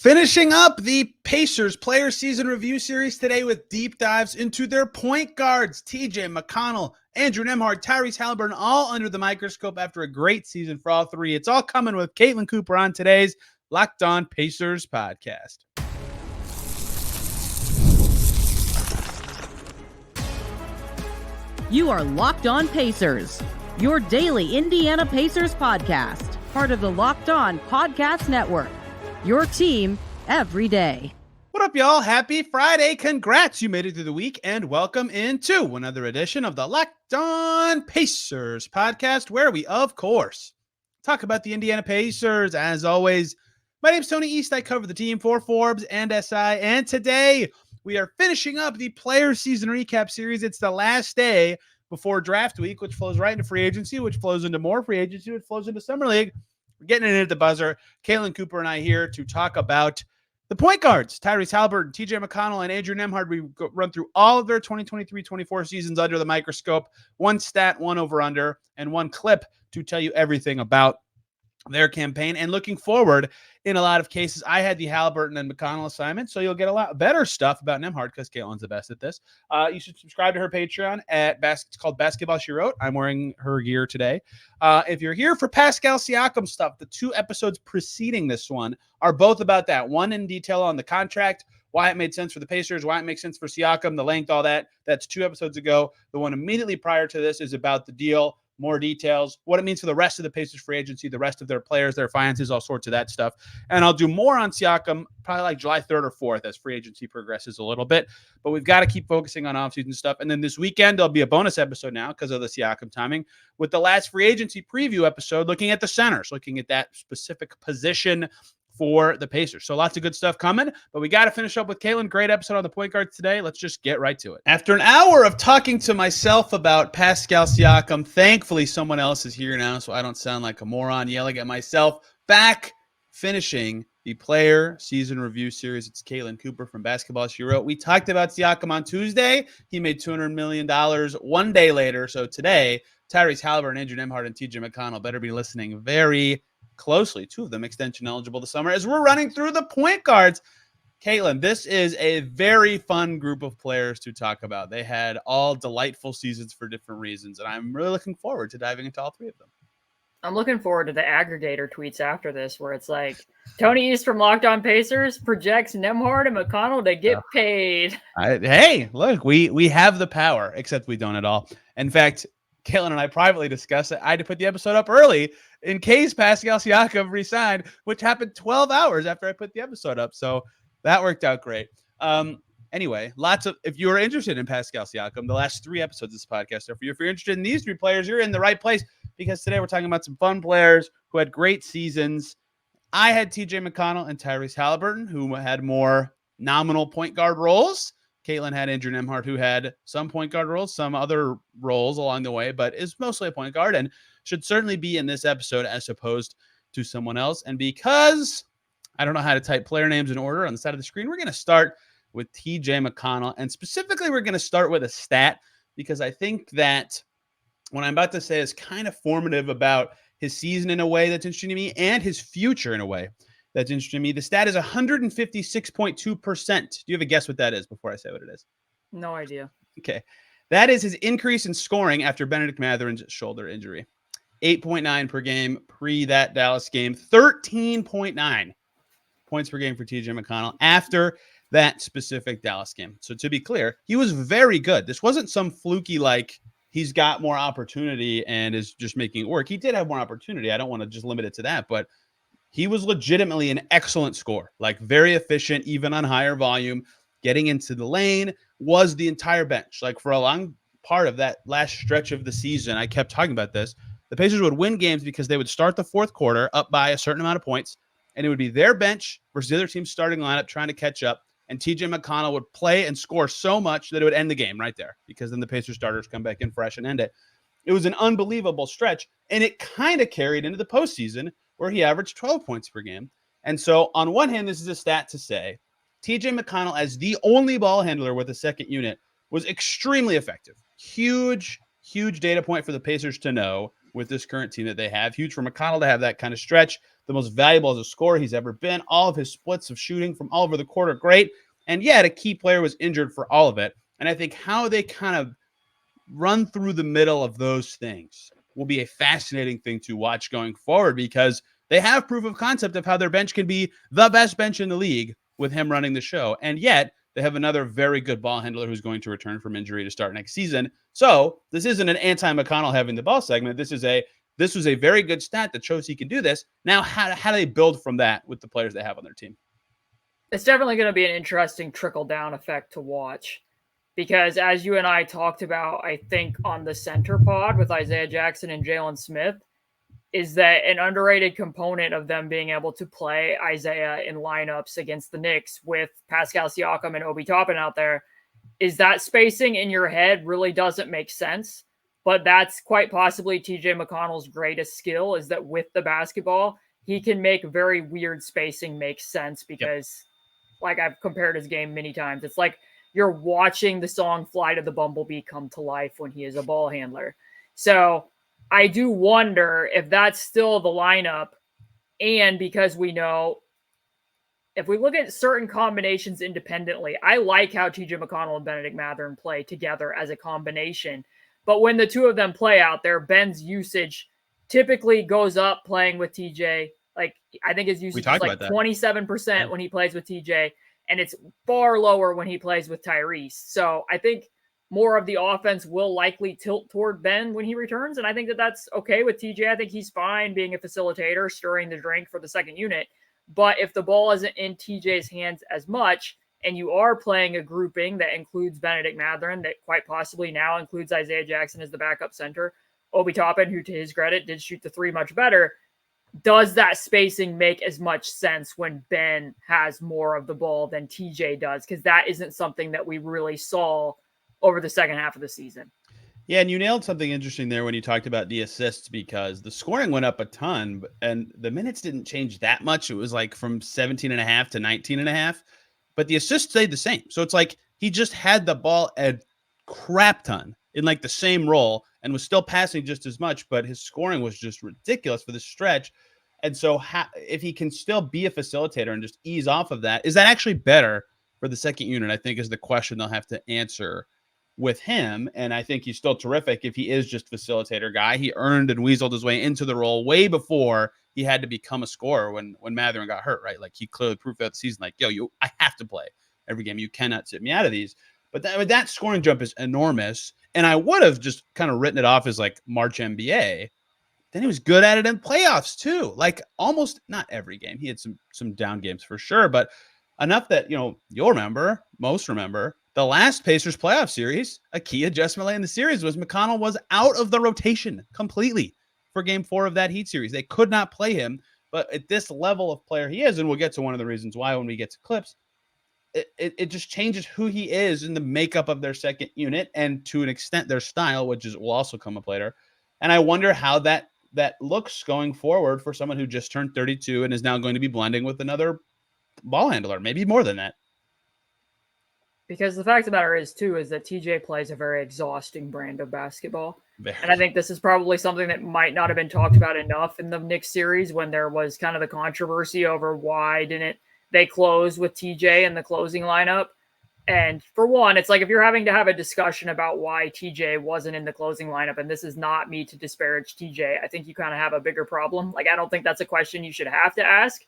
Finishing up the Pacers Player Season Review Series today with deep dives into their point guards, TJ McConnell, Andrew Nembhard, Tyrese Haliburton, all under the microscope after a great season for all three. It's all coming with Caitlin Cooper on today's Locked On Pacers podcast. You are Locked On Pacers, your daily Indiana Pacers podcast, part of the Locked On Podcast Network. Your team every day. What up, y'all? Happy Friday. Congrats. You made it through the week, and welcome into another edition of the Locked On Pacers podcast, where we, of course, talk about the Indiana Pacers. As always, my name's Tony East. I cover the team for Forbes and SI, and today we are finishing up the Player Season Recap Series. It's the last day before draft week, which flows right into free agency, which flows into more free agency, which flows into Summer League. We're getting it at the buzzer. Caitlin Cooper and I here to talk about the point guards, Tyrese Haliburton, TJ McConnell, and Andrew Nembhard. We run through all of their 2023-24 seasons under the microscope. One stat, one over-under, and one clip to tell you everything about their campaign. And looking forward, in a lot of cases, I had the Haliburton and McConnell assignment, so you'll get a lot better stuff about Nembhard because Caitlin's the best at this. You should subscribe to her Patreon it's called Basketball She Wrote. I'm wearing her gear today. If you're here for Pascal Siakam stuff, the two episodes preceding this one are both about that. One in detail on the contract, why it made sense for the Pacers, why it makes sense for Siakam, the length, all that. That's 2 episodes ago. The one immediately prior to this is about the deal, more details, what it means for the rest of the Pacers free agency, the rest of their players, their finances, all sorts of that stuff. And I'll do more on Siakam probably like July 3rd or 4th as free agency progresses a little bit. But we've got to keep focusing on offseason stuff. And then this weekend, there'll be a bonus episode now because of the Siakam timing with the last free agency preview episode looking at the centers, looking at that specific position for the Pacers. So lots of good stuff coming, but we got to finish up with Caitlin. Great episode on the point guards today. Let's just get right to it. After an hour of talking to myself about Pascal Siakam, thankfully someone else is here now, so I don't sound like a moron yelling at myself. Back finishing the Player Season Review Series. It's Caitlin Cooper from Basketball She Wrote. We talked about Siakam on Tuesday. He made $200 million one day later. So today, Tyrese Haliburton, Andrew Nembhard, and TJ McConnell better be listening very closely. 2 of them extension eligible this summer as we're running through the point guards. Caitlin, this is a very fun group of players to talk about. They had all delightful seasons for different reasons, and I'm really looking forward to diving into all 3 of them. I'm looking forward to the aggregator tweets after this where it's like, Tony East from Locked On Pacers projects Nembhard and McConnell to get paid. Hey, look, we have the power, except we don't at all. In fact, Caitlin and I privately discussed it. I had to put the episode up early in case Pascal Siakam resigned, which happened 12 hours after I put the episode up. So that worked out great. Anyway, if you are interested in Pascal Siakam, the last 3 episodes of this podcast are for you. If you're interested in these 3 players, you're in the right place because today we're talking about some fun players who had great seasons. I had TJ McConnell and Tyrese Haliburton, who had more nominal point guard roles. Caitlin had Andrew Nembhard, who had some point guard roles, some other roles along the way, but is mostly a point guard and should certainly be in this episode as opposed to someone else. And because I don't know how to type player names in order on the side of the screen, we're going to start with TJ McConnell. And specifically, we're going to start with a stat because I think that what I'm about to say is kind of formative about his season in a way that's interesting to me and his future in a way that's interesting to me. The stat is 156.2%. Do you have a guess what that is before I say what it is? No idea. Okay. That is his increase in scoring after Bennedict Mathurin's shoulder injury. 8.9 per game pre that Dallas game. 13.9 points per game for TJ McConnell after that specific Dallas game. So to be clear, he was very good. This wasn't some fluky like he's got more opportunity and is just making it work. He did have more opportunity. I don't want to just limit it to that, but he was legitimately an excellent scorer, like very efficient, even on higher volume, getting into the lane, was the entire bench. Like for a long part of that last stretch of the season, I kept talking about this. The Pacers would win games because they would start the 4th quarter up by a certain amount of points, and it would be their bench versus the other team's starting lineup trying to catch up, and TJ McConnell would play and score so much that it would end the game right there because then the Pacers starters come back in fresh and end it. It was an unbelievable stretch, and it kind of carried into the postseason where he averaged 12 points per game. And so on one hand, this is a stat to say TJ McConnell, as the only ball handler with a second unit, was extremely effective. Huge data point for the Pacers to know with this current team that they have. Huge for McConnell to have that kind of stretch. the most valuable as a scorer he's ever been. All of his splits of shooting from all over the court are great. And yet a key player was injured for all of it. And I think how they kind of run through the middle of those things will be a fascinating thing to watch going forward, because they have proof of concept of how their bench can be the best bench in the league with him running the show. And yet they have another very good ball handler who's going to return from injury to start next season. So this isn't an anti-McConnell having the ball segment. This was a very good stat that shows he can do this. Now, how do they build from that with the players they have on their team? It's definitely going to be an interesting trickle-down effect to watch, because as you and I talked about, I think on the center pod with Isaiah Jackson and Jalen Smith, is that an underrated component of them being able to play Isaiah in lineups against the Knicks with Pascal Siakam and Obi Toppin out there, is that spacing in your head really doesn't make sense. But that's quite possibly TJ McConnell's greatest skill, is that with the basketball, he can make very weird spacing make sense, because like I've compared his game many times. It's like you're watching the song Fly to the Bumblebee come to life when he is a ball handler. So I do wonder if that's still the lineup. And because we know, if we look at certain combinations independently, I like how TJ McConnell and Bennedict Mathurin play together as a combination. But when the two of them play out there, Ben's usage typically goes up playing with TJ. Like, I think his usage is like 27% when he plays with TJ, and it's far lower when he plays with Tyrese. So I think more of the offense will likely tilt toward Ben when he returns, and I think that that's okay with TJ. I think he's fine being a facilitator, stirring the drink for the second unit. But if the ball isn't in TJ's hands as much, and you are playing a grouping that includes Bennedict Mathurin, that quite possibly now includes Isaiah Jackson as the backup center, Obi Toppin, who to his credit did shoot the three much better, does that spacing make as much sense when Ben has more of the ball than TJ does? Because that isn't something that we really saw over the second half of the season. Yeah, and you nailed something interesting there when you talked about the assists, because the scoring went up a ton, and the minutes didn't change that much. It was like from 17.5 to 19.5, but the assists stayed the same. So it's like he just had the ball a crap ton in like the same role and was still passing just as much, but his scoring was just ridiculous for the stretch. And so if he can still be a facilitator and just ease off of that, is that actually better for the second unit? I think is the question they'll have to answer with him. And I think he's still terrific if he is just facilitator guy. He earned and weaseled his way into the role way before he had to become a scorer when Mathurin got hurt, right? Like he clearly proved throughout the season, like, I have to play every game. You cannot sit me out of these. But that scoring jump is enormous. And I would have just kind of written it off as like March NBA. Then he was good at it in playoffs too. Like almost not every game. He had some down games for sure, but enough that, you'll remember, most remember, the last Pacers playoff series, a key adjustment late in the series was McConnell was out of the rotation completely for game 4 of that Heat series. They could not play him, but at this level of player he is, and we'll get to one of the reasons why when we get to clips, it just changes who he is in the makeup of their second unit, and to an extent their style, which will also come up later. And I wonder how that looks going forward for someone who just turned 32 and is now going to be blending with another ball handler, maybe more than that. Because the fact of the matter is that TJ plays a very exhausting brand of basketball. And I think this is probably something that might not have been talked about enough in the Knicks series, when there was kind of the controversy over why didn't they close with TJ in the closing lineup. And for one, it's like if you're having to have a discussion about why TJ wasn't in the closing lineup, and this is not me to disparage TJ, I think you kind of have a bigger problem. Like, I don't think that's a question you should have to ask,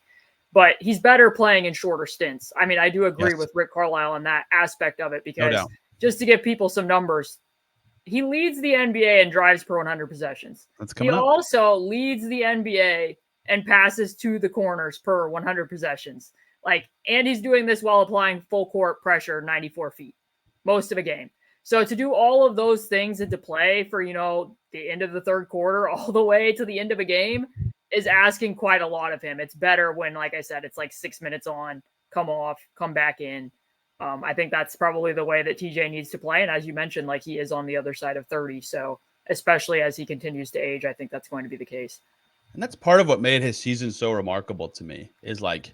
but he's better playing in shorter stints. I mean, I do agree with Rick Carlisle on that aspect of it, because just to give people some numbers, he leads the NBA in drives per 100 possessions. He also leads the NBA and passes to the corners per 100 possessions. And he's doing this while applying full court pressure, 94 feet, most of a game. So to do all of those things into play for, the end of the third quarter, all the way to the end of a game, is asking quite a lot of him. It's better when, like I said, it's like 6 minutes on, come off, come back in. I think that's probably the way that TJ needs to play. And as you mentioned, like, he is on the other side of 30. So especially as he continues to age, I think that's going to be the case. And that's part of what made his season so remarkable to me, is like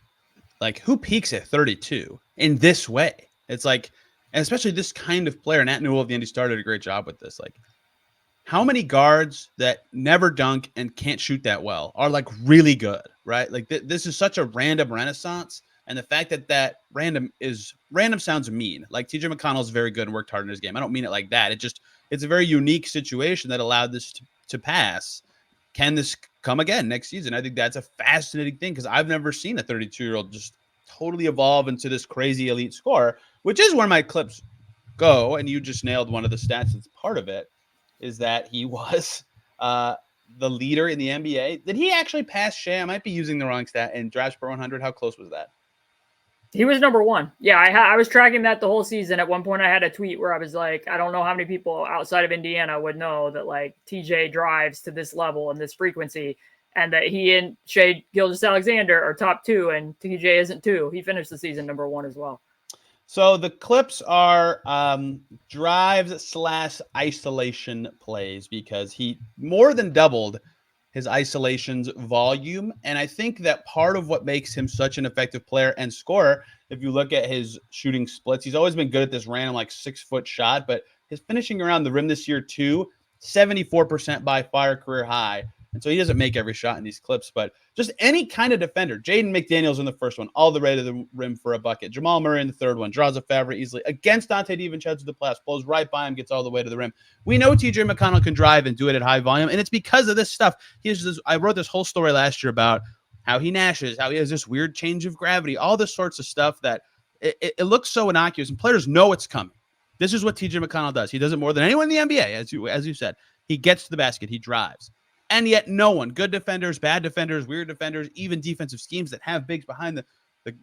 who peaks at 32 in this way? It's like, and especially this kind of player, Nat Newell of the Indy Star did a great job with this. Like, how many guards that never dunk and can't shoot that well are like really good, right? Like this is such a random renaissance. And the fact that random sounds mean. Like TJ McConnell is very good and worked hard in his game. I don't mean it like that. It's a very unique situation that allowed this to pass. Can this come again next season? I think that's a fascinating thing because I've never seen a 32-year-old just totally evolve into this crazy elite scorer, which is where my clips go. And you just nailed one of the stats that's part of it, is that he was the leader in the NBA. Did he actually pass Shea? I might be using the wrong stat in drafts per 100. How close was that? He was number one. Yeah, I was tracking that the whole season. At one point, I had a tweet where I was like, I don't know how many people outside of Indiana would know that like TJ drives to this level and this frequency, and that he and Shea Gilgeous-Alexander are top two, and TJ isn't two. He finished the season number one as well. So the clips are drives / isolation plays because he more than doubled his isolations volume. And I think that part of what makes him such an effective player and scorer, if you look at his shooting splits, he's always been good at this random like 6-foot shot, but his finishing around the rim this year too, 74% by far career high. And so he doesn't make every shot in these clips, but just any kind of defender. Jaden McDaniels in the first one, all the way to the rim for a bucket. Jamal Murray in the third one, draws a favor easily. Against Dante DiVincenzo to the playoffs, blows right by him, gets all the way to the rim. We know TJ McConnell can drive and do it at high volume, and it's because of this stuff. I wrote this whole story last year about how he nashes, how he has this weird change of gravity, all this sorts of stuff that it looks so innocuous, and players know it's coming. This is what TJ McConnell does. He does it more than anyone in the NBA, as you said. He gets to the basket, he drives. And yet no one, good defenders, bad defenders, weird defenders, even defensive schemes that have bigs behind the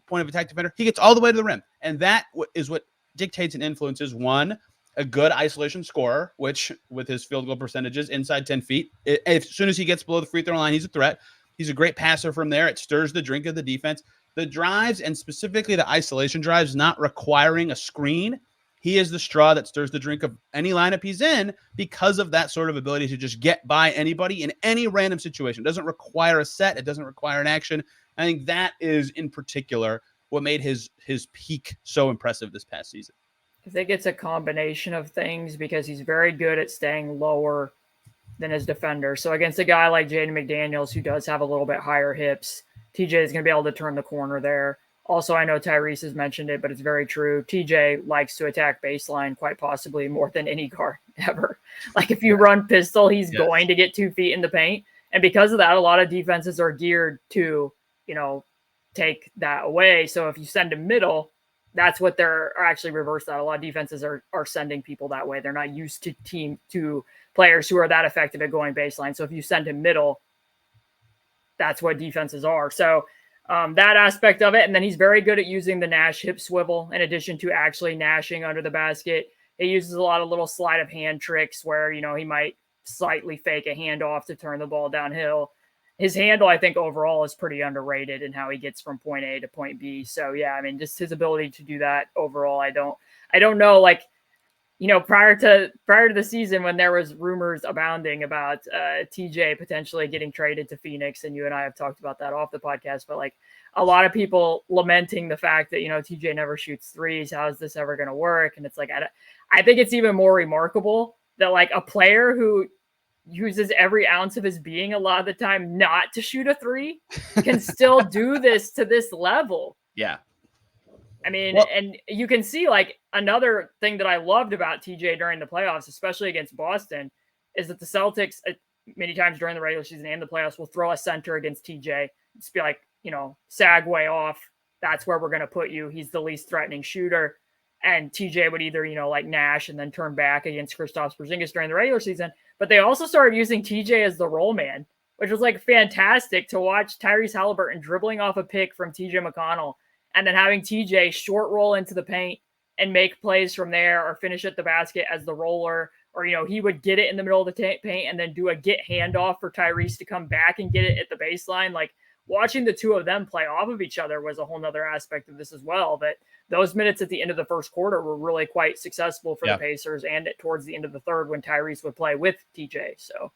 point of attack defender, he gets all the way to the rim. And that is what dictates and influences, one, a good isolation scorer, which with his field goal percentages inside 10 feet, as soon as he gets below the free throw line, he's a threat. He's a great passer from there. It stirs the drink of the defense. The drives, and specifically the isolation drives, not requiring a screen, he is the straw that stirs the drink of any lineup he's in because of that sort of ability to just get by anybody in any random situation. It doesn't require a set. It doesn't require an action. I think that is, in particular, what made his peak so impressive this past season. I think it's a combination of things because he's very good at staying lower than his defender. So against a guy like Jaden McDaniels, who does have a little bit higher hips, TJ is going to be able to turn the corner there. Also, I know Tyrese has mentioned it, but it's very true. TJ likes to attack baseline quite possibly more than any guard ever. Like if you run pistol, he's going to get 2 feet in the paint. And because of that, a lot of defenses are geared to, take that away. So if you send him middle, that's what they're actually reverse that. A lot of defenses are sending people that way. They're not used to players who are that effective at going baseline. So if you send him middle, that's what defenses are. So that aspect of it. And then he's very good at using the Nash hip swivel in addition to actually nashing under the basket. He uses a lot of little sleight of hand tricks where, he might slightly fake a handoff to turn the ball downhill. His handle, I think overall is pretty underrated in how he gets from point A to point B. So yeah, I mean, just his ability to do that overall. I don't know, like, prior to the season when there was rumors abounding about TJ potentially getting traded to Phoenix, and you and I have talked about that off the podcast, but like a lot of people lamenting the fact that, TJ never shoots threes. How is this ever going to work? And it's like, I think it's even more remarkable that like a player who uses every ounce of his being a lot of the time not to shoot a three can still do this to this level. Yeah. I mean, and you can see like another thing that I loved about TJ during the playoffs, especially against Boston, is that the Celtics many times during the regular season and the playoffs will throw a center against TJ. Just be like, sag way off. That's where we're going to put you. He's the least threatening shooter. And TJ would either, like Nash and then turn back against Kristaps Porzingis during the regular season. But they also started using TJ as the roll man, which was like fantastic to watch Tyrese Haliburton dribbling off a pick from TJ McConnell and then having TJ short roll into the paint and make plays from there or finish at the basket as the roller. Or, he would get it in the middle of the paint and then do a get handoff for Tyrese to come back and get it at the baseline. Like watching the two of them play off of each other was a whole nother aspect of this as well. But those minutes at the end of the first quarter were really quite successful for the Pacers, and towards the end of the third when Tyrese would play with TJ. So,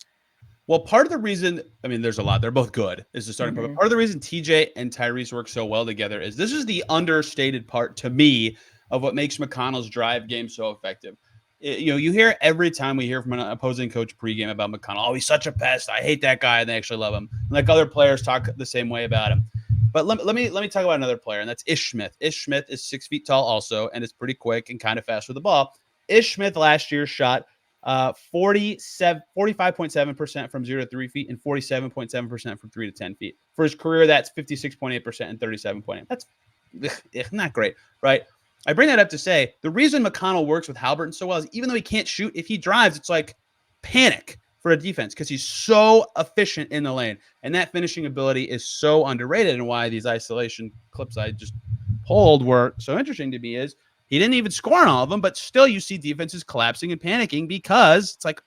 well, part of the reason, I mean, there's a lot. They're both good is the starting point. But part of the reason TJ and Tyrese work so well together is this is the understated part to me of what makes McConnell's drive game so effective. You hear every time we hear from an opposing coach pregame about McConnell, oh, he's such a pest. I hate that guy. And they actually love him. And like other players talk the same way about him. But let me talk about another player, and that's Ish Smith. Ish Smith is 6 feet tall also, and is pretty quick and kind of fast with the ball. Ish Smith last year shot 45.7% from 0 to 3 feet and 47.7% from 3 to 10 feet. For his career, that's 56.8% and 37.8%. That's not great, right? I bring that up to say the reason McConnell works with Haliburton so well is even though he can't shoot, if he drives, it's like panic for a defense because he's so efficient in the lane. And that finishing ability is so underrated, and why these isolation clips I just pulled were so interesting to me is he didn't even score on all of them, but still you see defenses collapsing and panicking because it's like,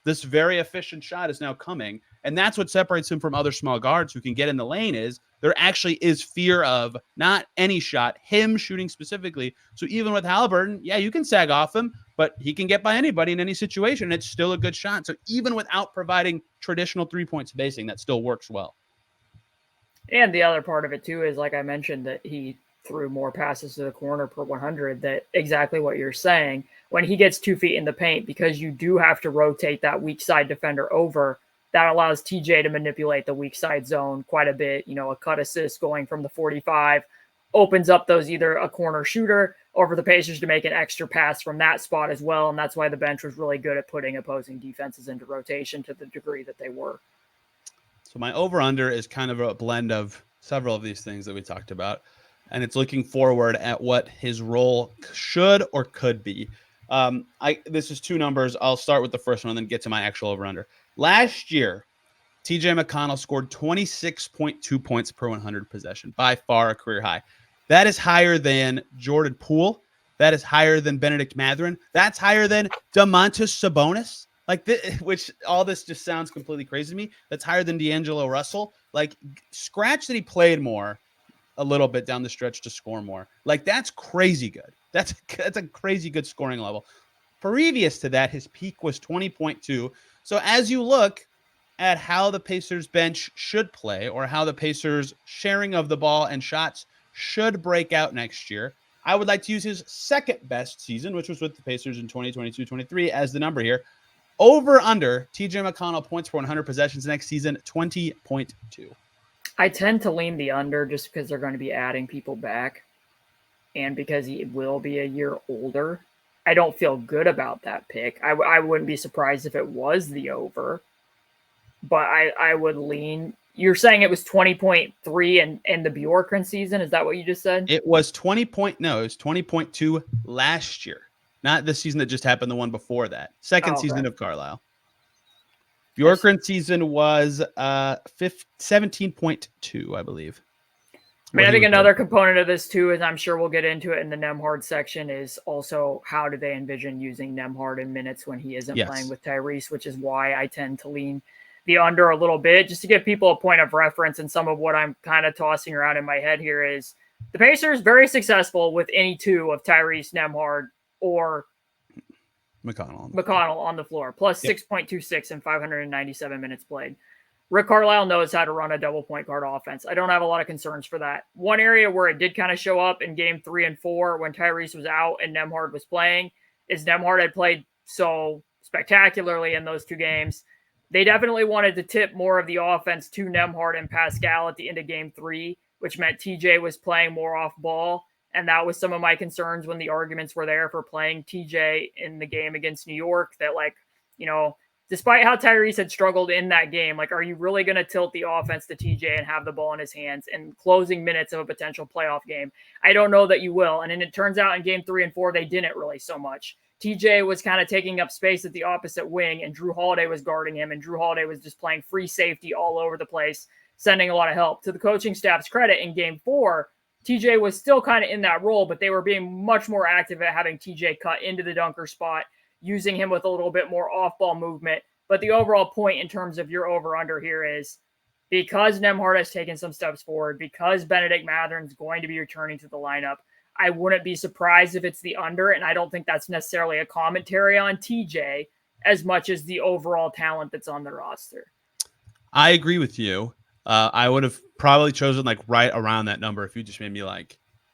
this very efficient shot is now coming. And that's what separates him from other small guards who can get in the lane is there actually is fear of not any shot, him shooting specifically. So even with Haliburton, yeah, you can sag off him, but he can get by anybody in any situation. And it's still a good shot. So even without providing traditional 3-point spacing, that still works well. And the other part of it too is, like I mentioned, that he threw more passes to the corner per 100. That exactly what you're saying. When he gets 2 feet in the paint, because you do have to rotate that weak side defender over, that allows TJ to manipulate the weak side zone quite a bit. A cut assist going from the 45 opens up those either a corner shooter or for the Pacers to make an extra pass from that spot as well. And that's why the bench was really good at putting opposing defenses into rotation to the degree that they were. So my over-under is kind of a blend of several of these things that we talked about. And it's looking forward at what his role should or could be. This is two numbers. I'll start with the first one and then get to my actual over-under. Last year, TJ McConnell scored 26.2 points per 100 possession, by far a career high. That is higher than Jordan Poole. That is higher than Bennedict Mathurin. That's higher than Domantas Sabonis. Which all this just sounds completely crazy to me. That's higher than D'Angelo Russell. Scratch that he played more a little bit down the stretch to score more. That's crazy good. That's a crazy good scoring level. Previous to that, his peak was 20.2. So as you look at how the Pacers bench should play or how the Pacers sharing of the ball and shots should break out next year, I would like to use his second best season, which was with the Pacers in 2022-23 as the number here. Over under TJ McConnell points per 100 possessions next season, 20.2. I tend to lean the under just because they're going to be adding people back and because he will be a year older. I don't feel good about that pick. I wouldn't be surprised if it was the over, but I would lean. You're saying it was 20.3 in the Bjorkgren season. Is that what you just said? It was 20.2 last year. Not the season that just happened, the one before that. Second season of Carlisle. Bjorkgren season was 17.2, I believe. I think another component of this too is, I'm sure we'll get into it in the Nembhard section, is also how do they envision using Nembhard in minutes when he isn't playing with Tyrese, which is why I tend to lean the under a little bit, just to give people a point of reference. And some of what I'm kind of tossing around in my head here is the Pacers very successful with any two of Tyrese, Nembhard, or McConnell on the floor, plus 6.26 and 597 minutes played. Rick Carlisle knows how to run a double point guard offense. I don't have a lot of concerns for that. One area where it did kind of show up in game 3 and 4 when Tyrese was out and Nembhard was playing is Nembhard had played so spectacularly in those two games. They definitely wanted to tip more of the offense to Nembhard and Pascal at the end of game 3, which meant TJ was playing more off ball. And that was some of my concerns when the arguments were there for playing TJ in the game against New York, that despite how Tyrese had struggled in that game, are you really going to tilt the offense to TJ and have the ball in his hands in closing minutes of a potential playoff game? I don't know that you will. And then it turns out in game 3 and 4, they didn't really so much. TJ was kind of taking up space at the opposite wing, and Drew Holiday was guarding him, and Drew Holiday was just playing free safety all over the place, sending a lot of help. To the coaching staff's credit, in game 4, TJ was still kind of in that role, but they were being much more active at having TJ cut into the dunker spot, using him with a little bit more off-ball movement. But the overall point in terms of your over-under here is, because Nembhard has taken some steps forward, because Bennedict Mathurin's going to be returning to the lineup, I wouldn't be surprised if it's the under, and I don't think that's necessarily a commentary on TJ as much as the overall talent that's on the roster. I agree with you. I would have probably chosen right around that number if you just made me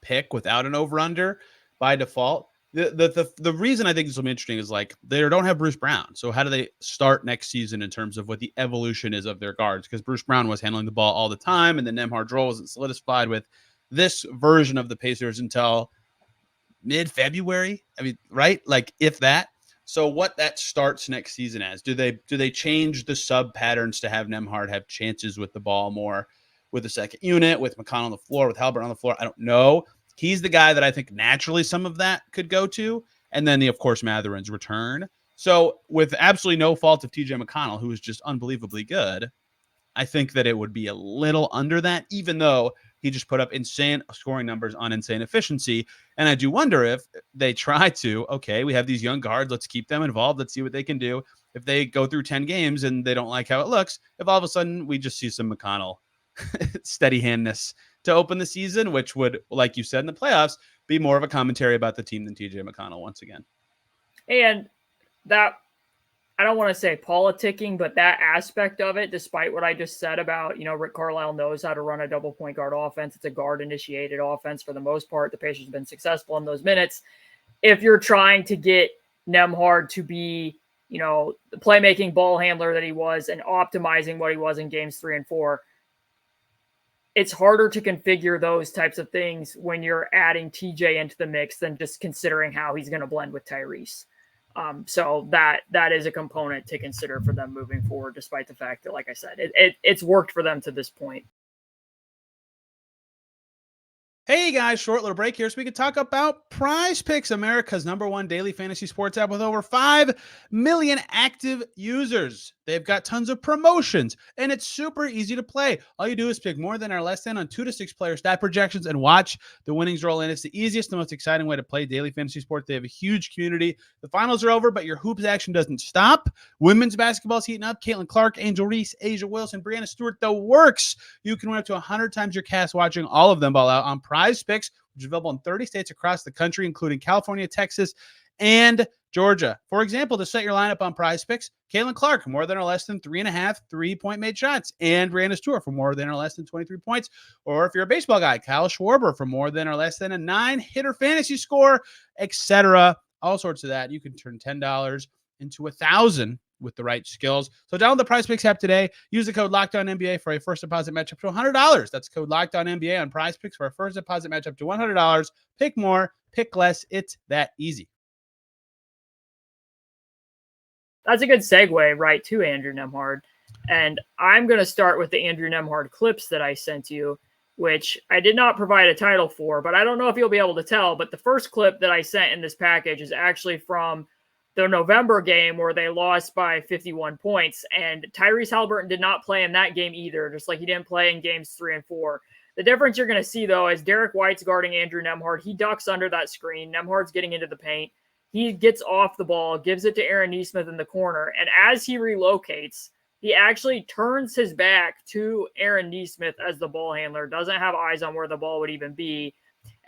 pick without an over-under by default. The reason I think this will be interesting is like they don't have Bruce Brown. So how do they start next season in terms of what the evolution is of their guards? Because Bruce Brown was handling the ball all the time, and the Nembhard role wasn't solidified with this version of the Pacers until mid-February. I mean, right? Like if that. So what that starts next season as? Do they change the sub patterns to have Nembhard have chances with the ball more with the second unit, with McConnell on the floor, with Haliburton on the floor? I don't know. He's the guy that I think naturally some of that could go to. And then, of course, Mathurin's return. So with absolutely no fault of TJ McConnell, who is just unbelievably good, I think that it would be a little under that, even though he just put up insane scoring numbers on insane efficiency. And I do wonder if they try to, okay, we have these young guards. Let's keep them involved. Let's see what they can do. If they go through 10 games and they don't like how it looks, if all of a sudden we just see some McConnell steady handness to open the season, which would, like you said in the playoffs, be more of a commentary about the team than TJ McConnell once again. And that, I don't want to say politicking, but that aspect of it, despite what I just said about, Rick Carlisle knows how to run a double point guard offense. It's a guard initiated offense for the most part. The Pacers have been successful in those minutes. If you're trying to get Nembhard to be, the playmaking ball handler that he was and optimizing what he was in games 3 and 4, it's harder to configure those types of things when you're adding TJ into the mix than just considering how he's going to blend with Tyrese. So that is a component to consider for them moving forward, despite the fact that, like I said, it's worked for them to this point. Hey guys, short little break here so we can talk about PrizePicks, America's #1 daily fantasy sports app with over 5 million active users. They've got tons of promotions, and it's super easy to play. All you do is pick more than or less than on 2 to 6 player stat projections and watch the winnings roll in. It's the easiest, the most exciting way to play daily fantasy sports. They have a huge community. The finals are over, but your hoops action doesn't stop. Women's basketball is heating up. Caitlin Clark, Angel Reese, Asia Wilson, Brianna Stewart, the works. You can win up to 100 times your cash watching all of them ball out on PrizePicks, which is available in 30 states across the country, including California, Texas, and Georgia. For example, to set your lineup on PrizePicks, Caitlin Clark, more than or less than 3.5 3-point made shots, and Brianna Stewart for more than or less than 23 points. Or if you're a baseball guy, Kyle Schwarber for more than or less than a 9-hitter fantasy score, etc. All sorts of that. You can turn $10 into $1,000 with the right skills. So download the PrizePicks app today. Use the code LOCKEDONNBA for a first deposit match up to $100. That's code LOCKEDONNBA on PrizePicks for a first deposit match up to $100. Pick more, pick less. It's that easy. That's a good segue right to Andrew Nembhard. And I'm going to start with the Andrew Nembhard clips that I sent you, which I did not provide a title for, but I don't know if you'll be able to tell. But the first clip that I sent in this package is actually from the November game where they lost by 51 points. And Tyrese Haliburton did not play in that game either, just like he didn't play in games 3 and 4. The difference you're going to see, though, is Derek White's guarding Andrew Nembhard. He ducks under that screen. Nembhard's getting into the paint. He gets off the ball, gives it to Aaron Nesmith in the corner. And as he relocates, he actually turns his back to Aaron Nesmith as the ball handler, doesn't have eyes on where the ball would even be.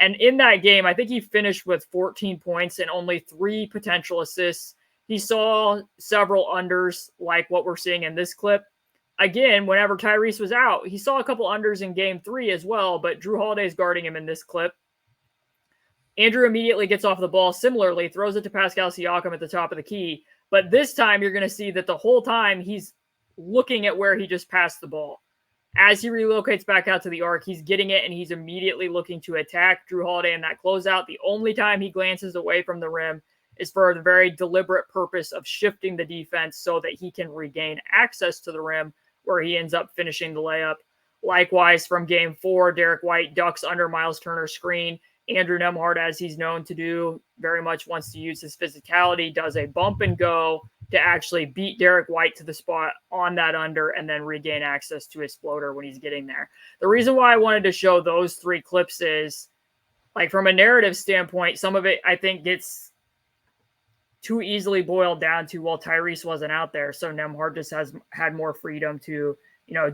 And in that game, I think he finished with 14 points and only 3 potential assists. He saw several unders like what we're seeing in this clip. Again, whenever Tyrese was out, he saw a couple unders in game 3 as well, but Drew Holiday's guarding him in this clip. Andrew immediately gets off the ball, similarly throws it to Pascal Siakam at the top of the key. But this time you're going to see that the whole time he's looking at where he just passed the ball. As he relocates back out to the arc, he's getting it and he's immediately looking to attack Drew Holiday in that closeout. The only time he glances away from the rim is for the very deliberate purpose of shifting the defense so that he can regain access to the rim where he ends up finishing the layup. Likewise, from game 4, Derek White ducks under Myles Turner's screen. Andrew Nembhard, as he's known to do, very much wants to use his physicality, does a bump and go to actually beat Derek White to the spot on that under and then regain access to his floater when he's getting there. The reason why I wanted to show those 3 clips is, like, from a narrative standpoint, some of it I think gets too easily boiled down to, well, Tyrese wasn't out there, so Nembhard just has had more freedom to,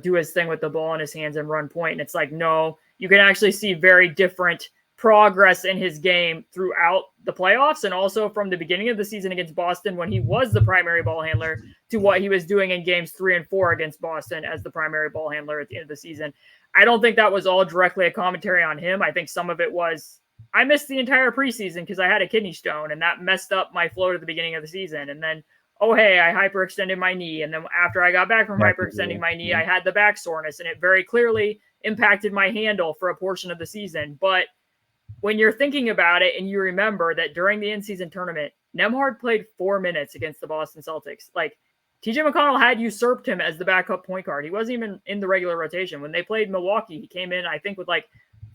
do his thing with the ball in his hands and run point. And it's like, no, you can actually see very different progress in his game throughout the playoffs and also from the beginning of the season against Boston when he was the primary ball handler to what he was doing in games 3 and 4 against Boston as the primary ball handler at the end of the season. I don't think that was all directly a commentary on him. I think some of it was I missed the entire preseason because I had a kidney stone, and that messed up my float at the beginning of the season. And then, oh, hey, I hyperextended my knee. And then after I got back from hyperextending my knee, I had the back soreness, and it very clearly impacted my handle for a portion of the season. But when you're thinking about it and you remember that during the in-season tournament, Nembhard played 4 minutes against the Boston Celtics. Like, TJ McConnell had usurped him as the backup point guard. He wasn't even in the regular rotation. When they played Milwaukee, he came in, I think, with like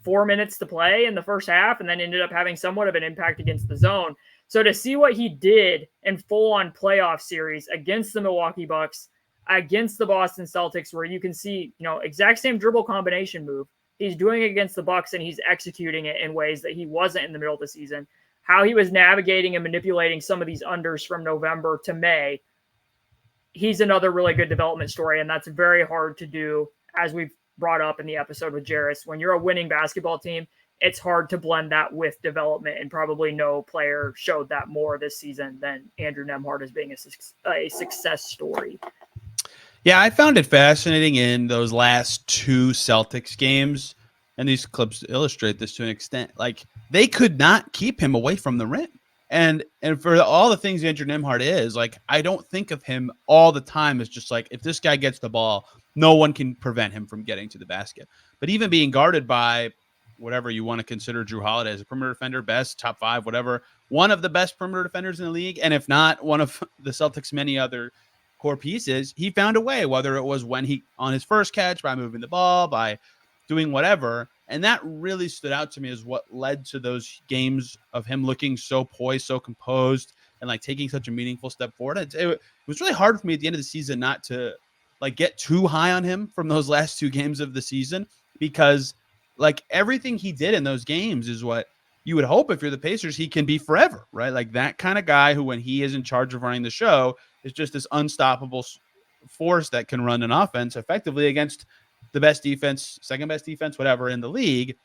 4 minutes to play in the first half, and then ended up having somewhat of an impact against the zone. So to see what he did in full-on playoff series against the Milwaukee Bucks, against the Boston Celtics, where you can see, exact same dribble combination move, he's doing it against the Bucks, and he's executing it in ways that he wasn't in the middle of the season. How he was navigating and manipulating some of these unders from November to May, he's another really good development story, and that's very hard to do, as we've brought up in the episode with Jarris. When you're a winning basketball team, it's hard to blend that with development, and probably no player showed that more this season than Andrew Nembhard as being a success story. Yeah, I found it fascinating in those last 2 Celtics games, and these clips illustrate this to an extent. Like, they could not keep him away from the rim. And for all the things Andrew Nembhard is, like, I don't think of him all the time as just like, if this guy gets the ball, no one can prevent him from getting to the basket. But even being guarded by whatever you want to consider Drew Holiday as a perimeter defender, best, top 5, whatever, one of the best perimeter defenders in the league, and if not one of the Celtics' many other core pieces, he found a way, whether it was when he on his first catch, by moving the ball, by doing whatever. And that really stood out to me as what led to those games of him looking so poised, so composed, and like taking such a meaningful step forward. It was really hard for me at the end of the season not to like get too high on him from those last 2 games of the season, because like everything he did in those games is what you would hope if you're the Pacers he can be forever, right? Like that kind of guy who, when he is in charge of running the show, is just this unstoppable force that can run an offense effectively against the best defense, second best defense, whatever in the league,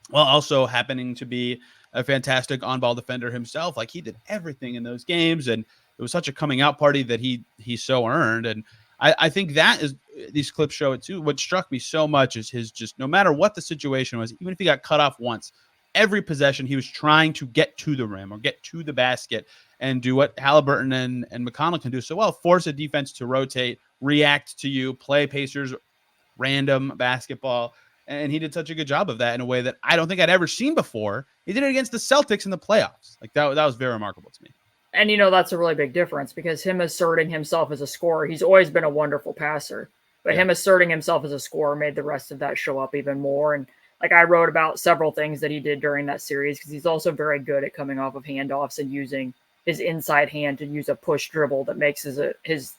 while also happening to be a fantastic on-ball defender himself. Like, he did everything in those games, and it was such a coming out party that he so earned. And I think that is, these clips show it too. What struck me so much is his just, no matter what the situation was, even if he got cut off once, every possession he was trying to get to the rim or get to the basket and do what Haliburton and McConnell can do so well, force a defense to rotate, react to you, play Pacers random basketball. And he did such a good job of that in a way that I don't think I'd ever seen before. He did it against the Celtics in the playoffs. Like that was very remarkable to me. And, that's a really big difference, because him asserting himself as a scorer, he's always been a wonderful passer, but him asserting himself as a scorer made the rest of that show up even more. And like, I wrote about several things that he did during that series, because he's also very good at coming off of handoffs and using his inside hand to use a push dribble that makes his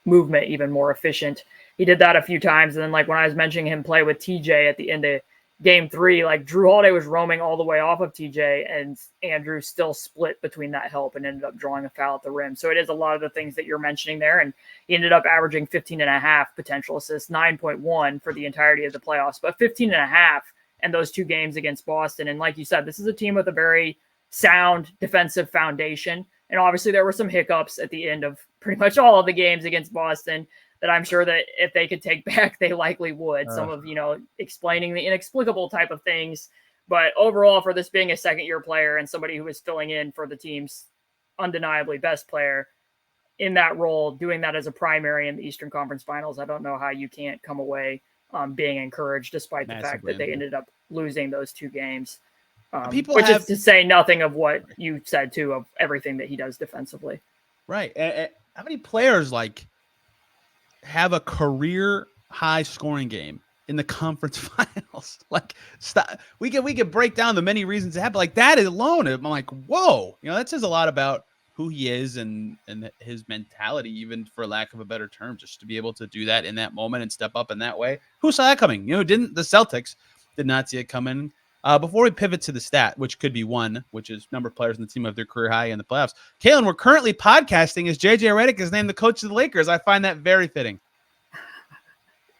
movement even more efficient. He did that a few times. And then, like, when I was mentioning him play with TJ at the end of game 3, like, Drew Holiday was roaming all the way off of TJ, and Andrew still split between that help and ended up drawing a foul at the rim. So it is a lot of the things that you're mentioning there. And he ended up averaging 15.5 potential assists, 9.1 for the entirety of the playoffs, but 15.5 in those 2 games against Boston. And like you said, this is a team with a very sound defensive foundation. And obviously there were some hiccups at the end of pretty much all of the games against Boston that I'm sure that if they could take back, they likely would. Some of, explaining the inexplicable type of things. But overall, for this being a second-year player and somebody who is filling in for the team's undeniably best player in that role, doing that as a primary in the Eastern Conference Finals, I don't know how you can't come away being encouraged, despite the fact that they ended up losing those 2 games. Which is to say nothing of what you said, too, of everything that he does defensively. Right. How many players, like, have a career high scoring game in the conference finals? Like, stop. We can break down the many reasons it happened. Like, that alone, I'm like, whoa, that says a lot about who he is and his mentality, even for lack of a better term, just to be able to do that in that moment and step up in that way. Who saw that coming? Didn't the Celtics did not see it coming. Before we pivot to the stat, which could be 1, which is number of players in the team of their career high in the playoffs. Kalen, we're currently podcasting as JJ Redick is named the coach of the Lakers. I find that very fitting.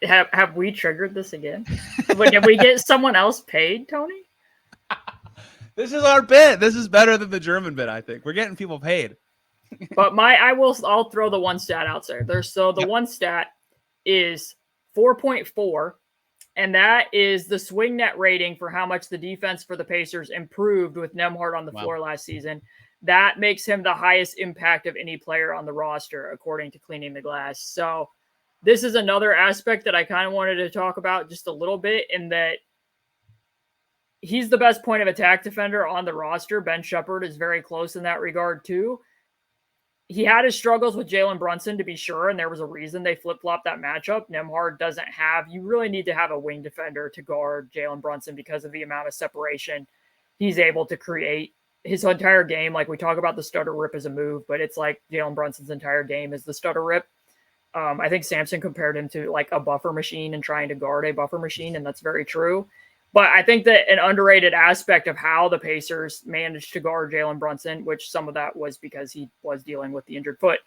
Have we triggered this again? Did we get someone else paid, Tony? This is our bit. This is better than the German bit, I think. We're getting people paid. But I'll throw the one stat out there. One stat is 4.4 And that is the swing net rating for how much the defense for the Pacers improved with Nembhard on the floor last season. That makes him the highest impact of any player on the roster, according to Cleaning the Glass. So this is another aspect that I kind of wanted to talk about just a little bit, in that he's the best point of attack defender on the roster. Ben Shepherd is very close in that regard too. He had his struggles with Jalen Brunson, to be sure, and there was a reason they flip-flopped that matchup. Nembhard doesn't have – you really need to have a wing defender to guard Jalen Brunson because of the amount of separation he's able to create. His entire game, like we talk about the stutter rip as a move, but it's like Jalen Brunson's entire game is the stutter rip. I think Sampson compared him to like a buffer machine and trying to guard a buffer machine, and that's very true. But I think that an underrated aspect of how the Pacers managed to guard Jalen Brunson, which some of that was because he was dealing with the injured foot,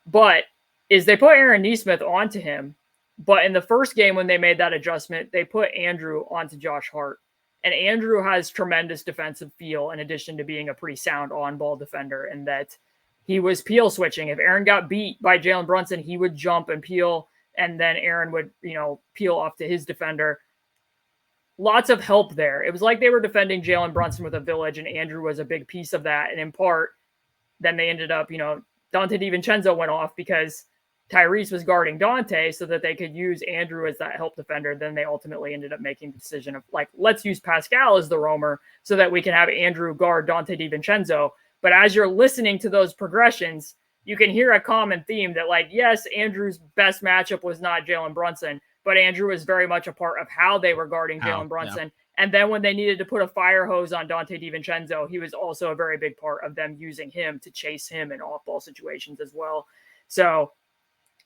but is they put Aaron Nesmith onto him. But in the first game when they made that adjustment, they put Andrew onto Josh Hart. And Andrew has tremendous defensive feel in addition to being a pretty sound on-ball defender, and that he was peel switching. If Aaron got beat by Jalen Brunson, he would jump and peel, and then Aaron would, peel off to his defender. Lots of help there. It was like they were defending Jalen Brunson with a village, and Andrew was a big piece of that. And in part, then they ended up, Dante DiVincenzo went off because Tyrese was guarding Dante so that they could use Andrew as that help defender. Then they ultimately ended up making the decision of like, let's use Pascal as the roamer so that we can have Andrew guard Dante DiVincenzo. But as you're listening to those progressions, you can hear a common theme that like, yes, Andrew's best matchup was not Jalen Brunson, but Andrew was very much a part of how they were guarding Jalen Brunson. Yeah. And then when they needed to put a fire hose on Dante DiVincenzo, he was also a very big part of them using him to chase him in off-ball situations as well. So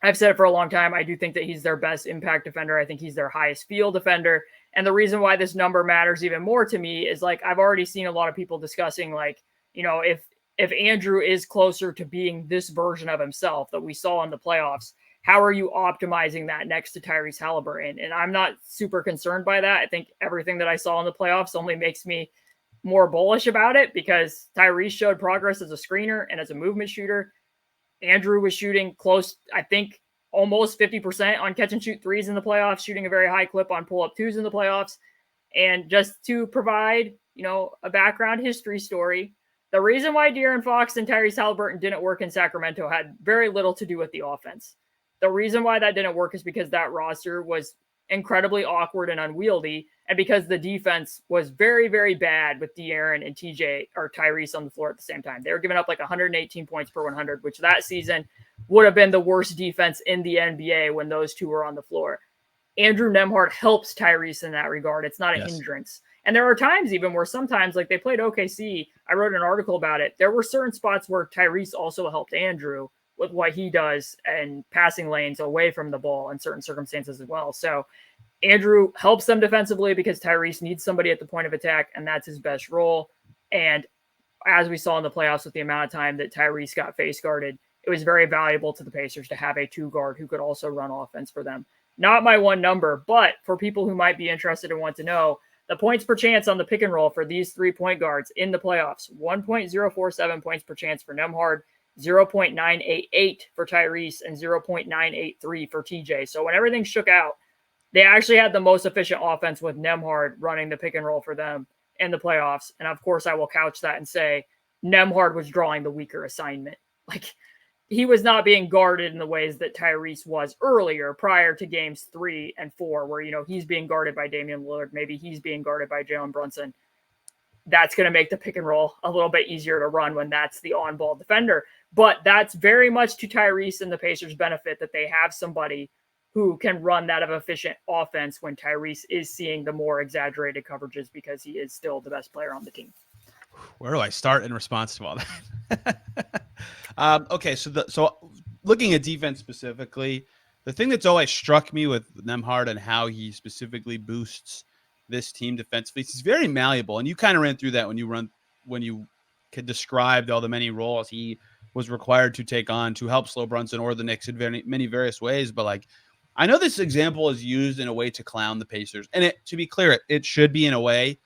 I've said it for a long time. I do think that he's their best impact defender. I think he's their highest field defender. And the reason why this number matters even more to me is like, I've already seen a lot of people discussing like, if Andrew is closer to being this version of himself that we saw in the playoffs, how are you optimizing that next to Tyrese Haliburton? And I'm not super concerned by that. I think everything that I saw in the playoffs only makes me more bullish about it because Tyrese showed progress as a screener and as a movement shooter. Andrew was shooting close, I think, almost 50% on catch and shoot threes in the playoffs, shooting a very high clip on pull-up twos in the playoffs. And just to provide, a background history story, the reason why De'Aaron Fox and Tyrese Haliburton didn't work in Sacramento had very little to do with the offense. The reason why that didn't work is because that roster was incredibly awkward and unwieldy, and because the defense was very, very bad with De'Aaron and Tyrese on the floor at the same time. They were giving up like 118 points per 100, which that season would have been the worst defense in the NBA when those two were on the floor. Andrew Nembhard helps Tyrese in that regard. It's not a hindrance. And there are times even where sometimes, like they played OKC, I wrote an article about it. There were certain spots where Tyrese also helped Andrew with what he does and passing lanes away from the ball in certain circumstances as well. So Andrew helps them defensively because Tyrese needs somebody at the point of attack, and that's his best role. And as we saw in the playoffs with the amount of time that Tyrese got face guarded, it was very valuable to the Pacers to have a two guard who could also run offense for them. Not my one number, but for people who might be interested and want to know, the points per chance on the pick and roll for these 3-point guards in the playoffs, 1.047 points per chance for Nembhard, 0.988 for Tyrese, and 0.983 for TJ. So when everything shook out, they actually had the most efficient offense with Nembhard running the pick and roll for them in the playoffs. And of course, I will couch that and say Nembhard was drawing the weaker assignment. Like, he was not being guarded in the ways that Tyrese was earlier prior to games 3 and 4, where, he's being guarded by Damian Lillard. Maybe he's being guarded by Jalen Brunson. That's going to make the pick and roll a little bit easier to run when that's the on-ball defender. But that's very much to Tyrese and the Pacers' benefit that they have somebody who can run that of efficient offense when Tyrese is seeing the more exaggerated coverages because he is still the best player on the team. Where do I start in response to all that? Okay, so looking at defense specifically, the thing that's always struck me with Nembhard and how he specifically boosts this team defensively, he's very malleable, and you kind of ran through that when you could describe all the many roles he was required to take on to help slow Brunson or the Knicks in many various ways. But like, I know this example is used in a way to clown the Pacers, and to be clear, it should be in a way.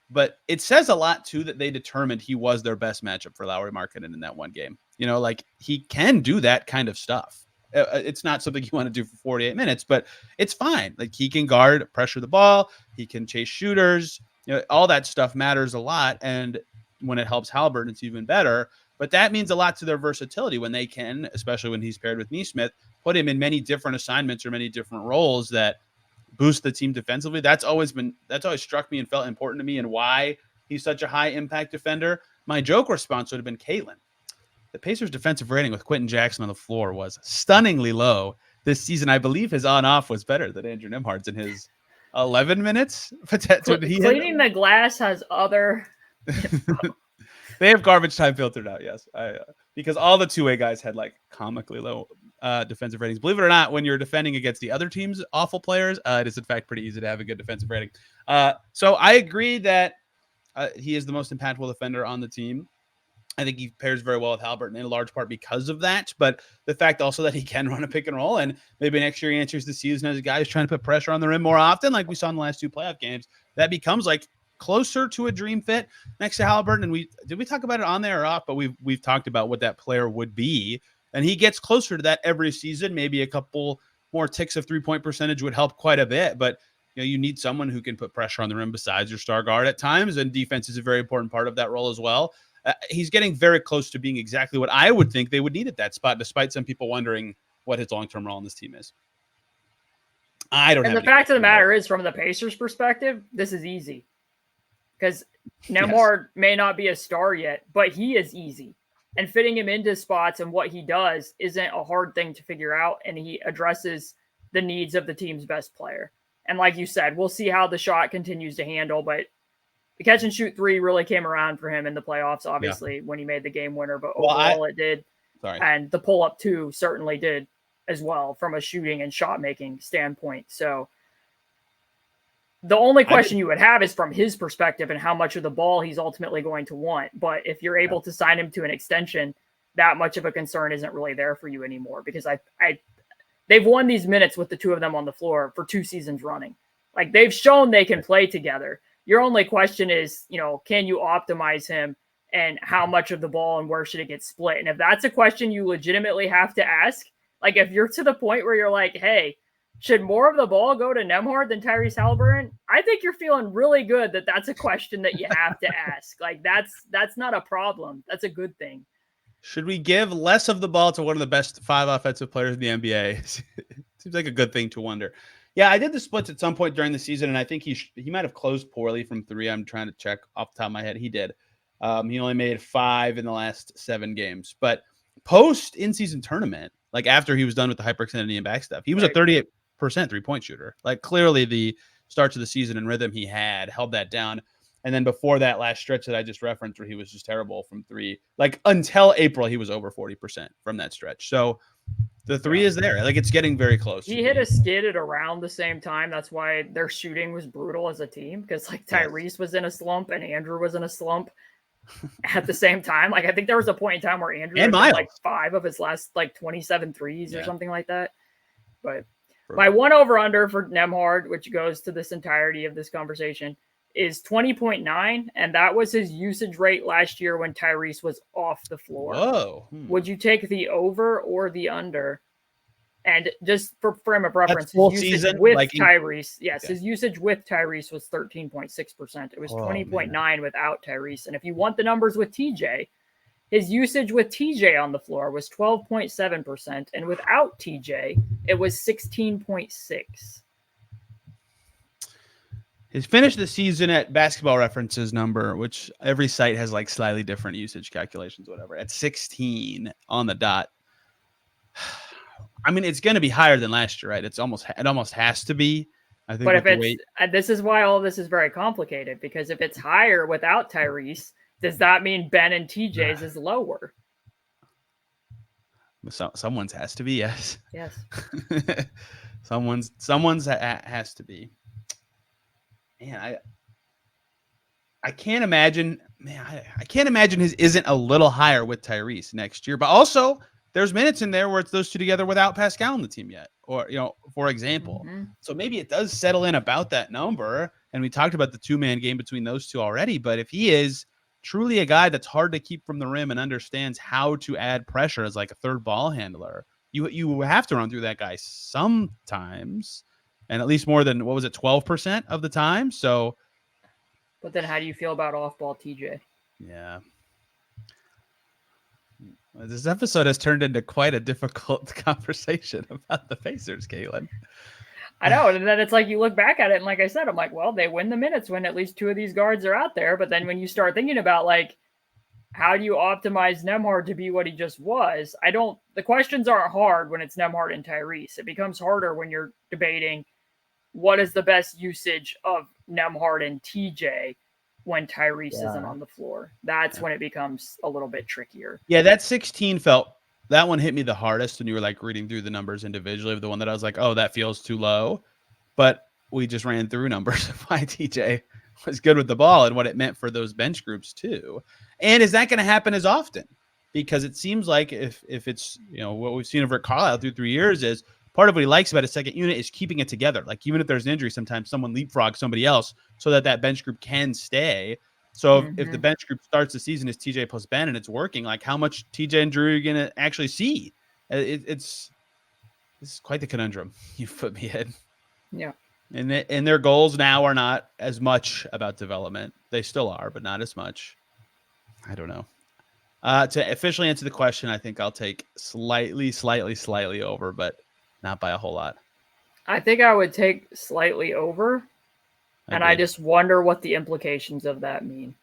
But it says a lot, too, that they determined he was their best matchup for Lauri Markkanen in that one game. Like, he can do that kind of stuff. It's not something you want to do for 48 minutes, but it's fine. Like, he can guard, pressure the ball, he can chase shooters, all that stuff matters a lot. And when it helps Haliburton, it's even better. But that means a lot to their versatility when they can, especially when he's paired with Nesmith, put him in many different assignments or many different roles that boost the team defensively. That's always struck me and felt important to me, and why he's such a high impact defender. My joke response would have been Caitlin. The Pacers' defensive rating with Quentin Jackson on the floor was stunningly low this season. I believe his on-off was better than Andrew Nembhard's in his 11 minutes. Cleaning the glass has other... They have garbage time filtered out, yes. Because all the two-way guys had like comically low defensive ratings. Believe it or not, when you're defending against the other team's awful players, it is in fact pretty easy to have a good defensive rating. So I agree that he is the most impactful defender on the team. I think he pairs very well with Haliburton in large part because of that. But the fact also that he can run a pick and roll, and maybe next year he enters the season as a guy who's trying to put pressure on the rim more often, like we saw in the last two playoff games, that becomes like closer to a dream fit next to Haliburton. And we talk about it on there or off, but we've talked about what that player would be, and he gets closer to that every season. Maybe a couple more ticks of 3-point percentage would help quite a bit, but you need someone who can put pressure on the rim besides your star guard at times, and defense is a very important part of that role as well. He's getting very close to being exactly what I would think they would need at that spot, despite some people wondering what his long-term role on this team is. And the fact of the matter is, from the Pacers' perspective, this is easy. Because Nembhard may not be a star yet, but he is easy. And fitting him into spots and what he does isn't a hard thing to figure out, and he addresses the needs of the team's best player. And like you said, we'll see how the shot continues to handle, but the catch and shoot three really came around for him in the playoffs, obviously, when he made the game winner, but overall it did. And the pull-up two certainly did as well from a shooting and shot-making standpoint. So the only question you would have is from his perspective and how much of the ball he's ultimately going to want. But if you're able to sign him to an extension, that much of a concern isn't really there for you anymore, because they've won these minutes with the two of them on the floor for 2 seasons running. Like, they've shown they can play together. Your only question is, can you optimize him, and how much of the ball and where should it get split? And if that's a question you legitimately have to ask, like if you're to the point where you're like, hey, should more of the ball go to Nembhard than Tyrese Haliburton? I think you're feeling really good that that's a question that you have to ask. Like, that's not a problem. That's a good thing. Should we give less of the ball to one of the best 5 offensive players in the NBA? Seems like a good thing to wonder. Yeah, I did the splits at some point during the season, and I think he might have closed poorly from 3. I'm trying to check off the top of my head. He did. He only made 5 in the last 7 games. But post in-season tournament, like after he was done with the hyperextended knee and back stuff, he was a 38% 3-point shooter. Like, clearly the starts of the season and rhythm he had held that down. And then before that last stretch that I just referenced, where he was just terrible from 3, like until April, he was over 40% from that stretch. So the 3 is there. Like, it's getting very close. He hit a skid at around the same time. That's why their shooting was brutal as a team, because like Tyrese was in a slump and Andrew was in a slump at the same time. Like, I think there was a point in time where Andrew had like 5 of his last like 27 threes or something like that. But my one over under for Nembhard, which goes to this entirety of this conversation, is 20.9, and that was his usage rate last year when Tyrese was off the floor. Whoa. Would you take the over or the under? And just for frame of reference, full his usage season, with like Tyrese, his usage with Tyrese was 13.6%. It was 20.9 without Tyrese. And if you want the numbers with TJ, his usage with TJ on the floor was 12.7%, and without TJ, it was 16.6. He's finished the season at Basketball References number, which every site has like slightly different usage calculations, whatever, at 16 on the dot. I mean, it's going to be higher than last year, right? It almost has to be. I think. But if this is why all this is very complicated, because if it's higher without Tyrese, does that mean Ben and TJ's is lower? Someone's has to be, yes. Yes. someone's has to be. Man, I can't imagine. Man, I can't imagine his isn't a little higher with Tyrese next year. But also, there's minutes in there where it's those two together without Pascal on the team yet, or for example. Mm-hmm. So maybe it does settle in about that number. And we talked about the 2-man game between those two already. But if he is truly a guy that's hard to keep from the rim and understands how to add pressure as like a third ball handler, You have to run through that guy sometimes, and at least more than 12% of the time. So, but then how do you feel about off-ball TJ? Yeah. This episode has turned into quite a difficult conversation about the Pacers, Caitlin. I know, and then it's like you look back at it, and like I said, I'm like, well, they win the minutes when at least two of these guards are out there. But then when you start thinking about like, how do you optimize Nembhard to be what he just was? The questions aren't hard when it's Nembhard and Tyrese. It becomes harder when you're debating what is the best usage of Nembhard and TJ when Tyrese isn't on the floor. That's when it becomes a little bit trickier. Yeah, that 16 that one hit me the hardest when you were like reading through the numbers individually of the one that I was like, oh, that feels too low. But we just ran through numbers of why TJ was good with the ball and what it meant for those bench groups too. And is that going to happen as often? Because it seems like if it's, what we've seen of Rick Carlisle through 3 years is part of what he likes about a second unit is keeping it together. Like even if there's an injury, sometimes someone leapfrogs somebody else so that bench group can stay. So if the bench group starts the season as TJ plus Ben and it's working, like how much TJ and Drew are you going to actually see? This is quite the conundrum you've put me in. Yeah. And their goals now are not as much about development. They still are, but not as much. I don't know. To officially answer the question, I think I'll take slightly over, but not by a whole lot. I think I would take slightly over. And I just wonder what the implications of that mean.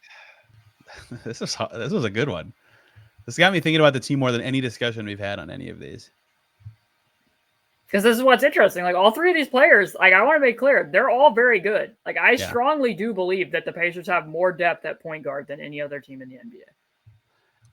This was a good one. This got me thinking about the team more than any discussion we've had on any of these. Because this is what's interesting. Like all three of these players, like I want to make clear, they're all very good. Like I strongly do believe that the Pacers have more depth at point guard than any other team in the NBA.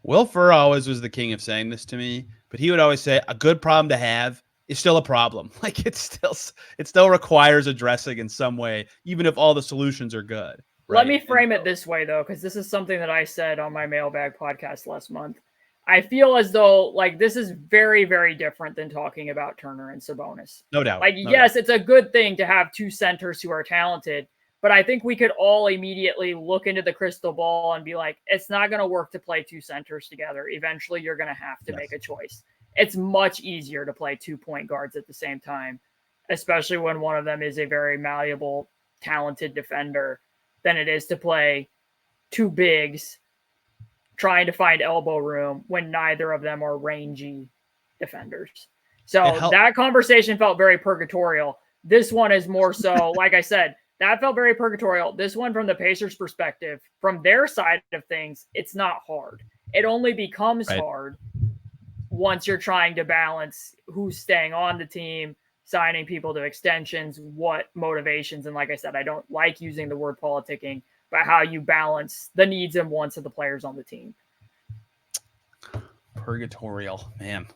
Will Furr always was the king of saying this to me, but he would always say a good problem to have is still a problem. Like it still requires addressing in some way, even if all the solutions are good. Right? Let me frame it this way though, because this is something that I said on my mailbag podcast last month. I feel as though like this is very, very different than talking about Turner and Sabonis. No doubt. Like, yes, it's a good thing to have two centers who are talented, but I think we could all immediately look into the crystal ball and be like, it's not going to work to play two centers together. Eventually, you're going to have to make a choice. It's much easier to play 2 point guards at the same time, especially when one of them is a very malleable, talented defender, than it is to play two bigs trying to find elbow room when neither of them are rangy defenders. So that conversation felt very purgatorial. This one is more so, like I said, that felt very purgatorial. This one, from the Pacers' perspective, from their side of things, it's not hard. It only becomes hard once you're trying to balance who's staying on the team, signing people to extensions, what motivations. And like I said, I don't like using the word politicking, but how you balance the needs and wants of the players on the team. Purgatorial, man.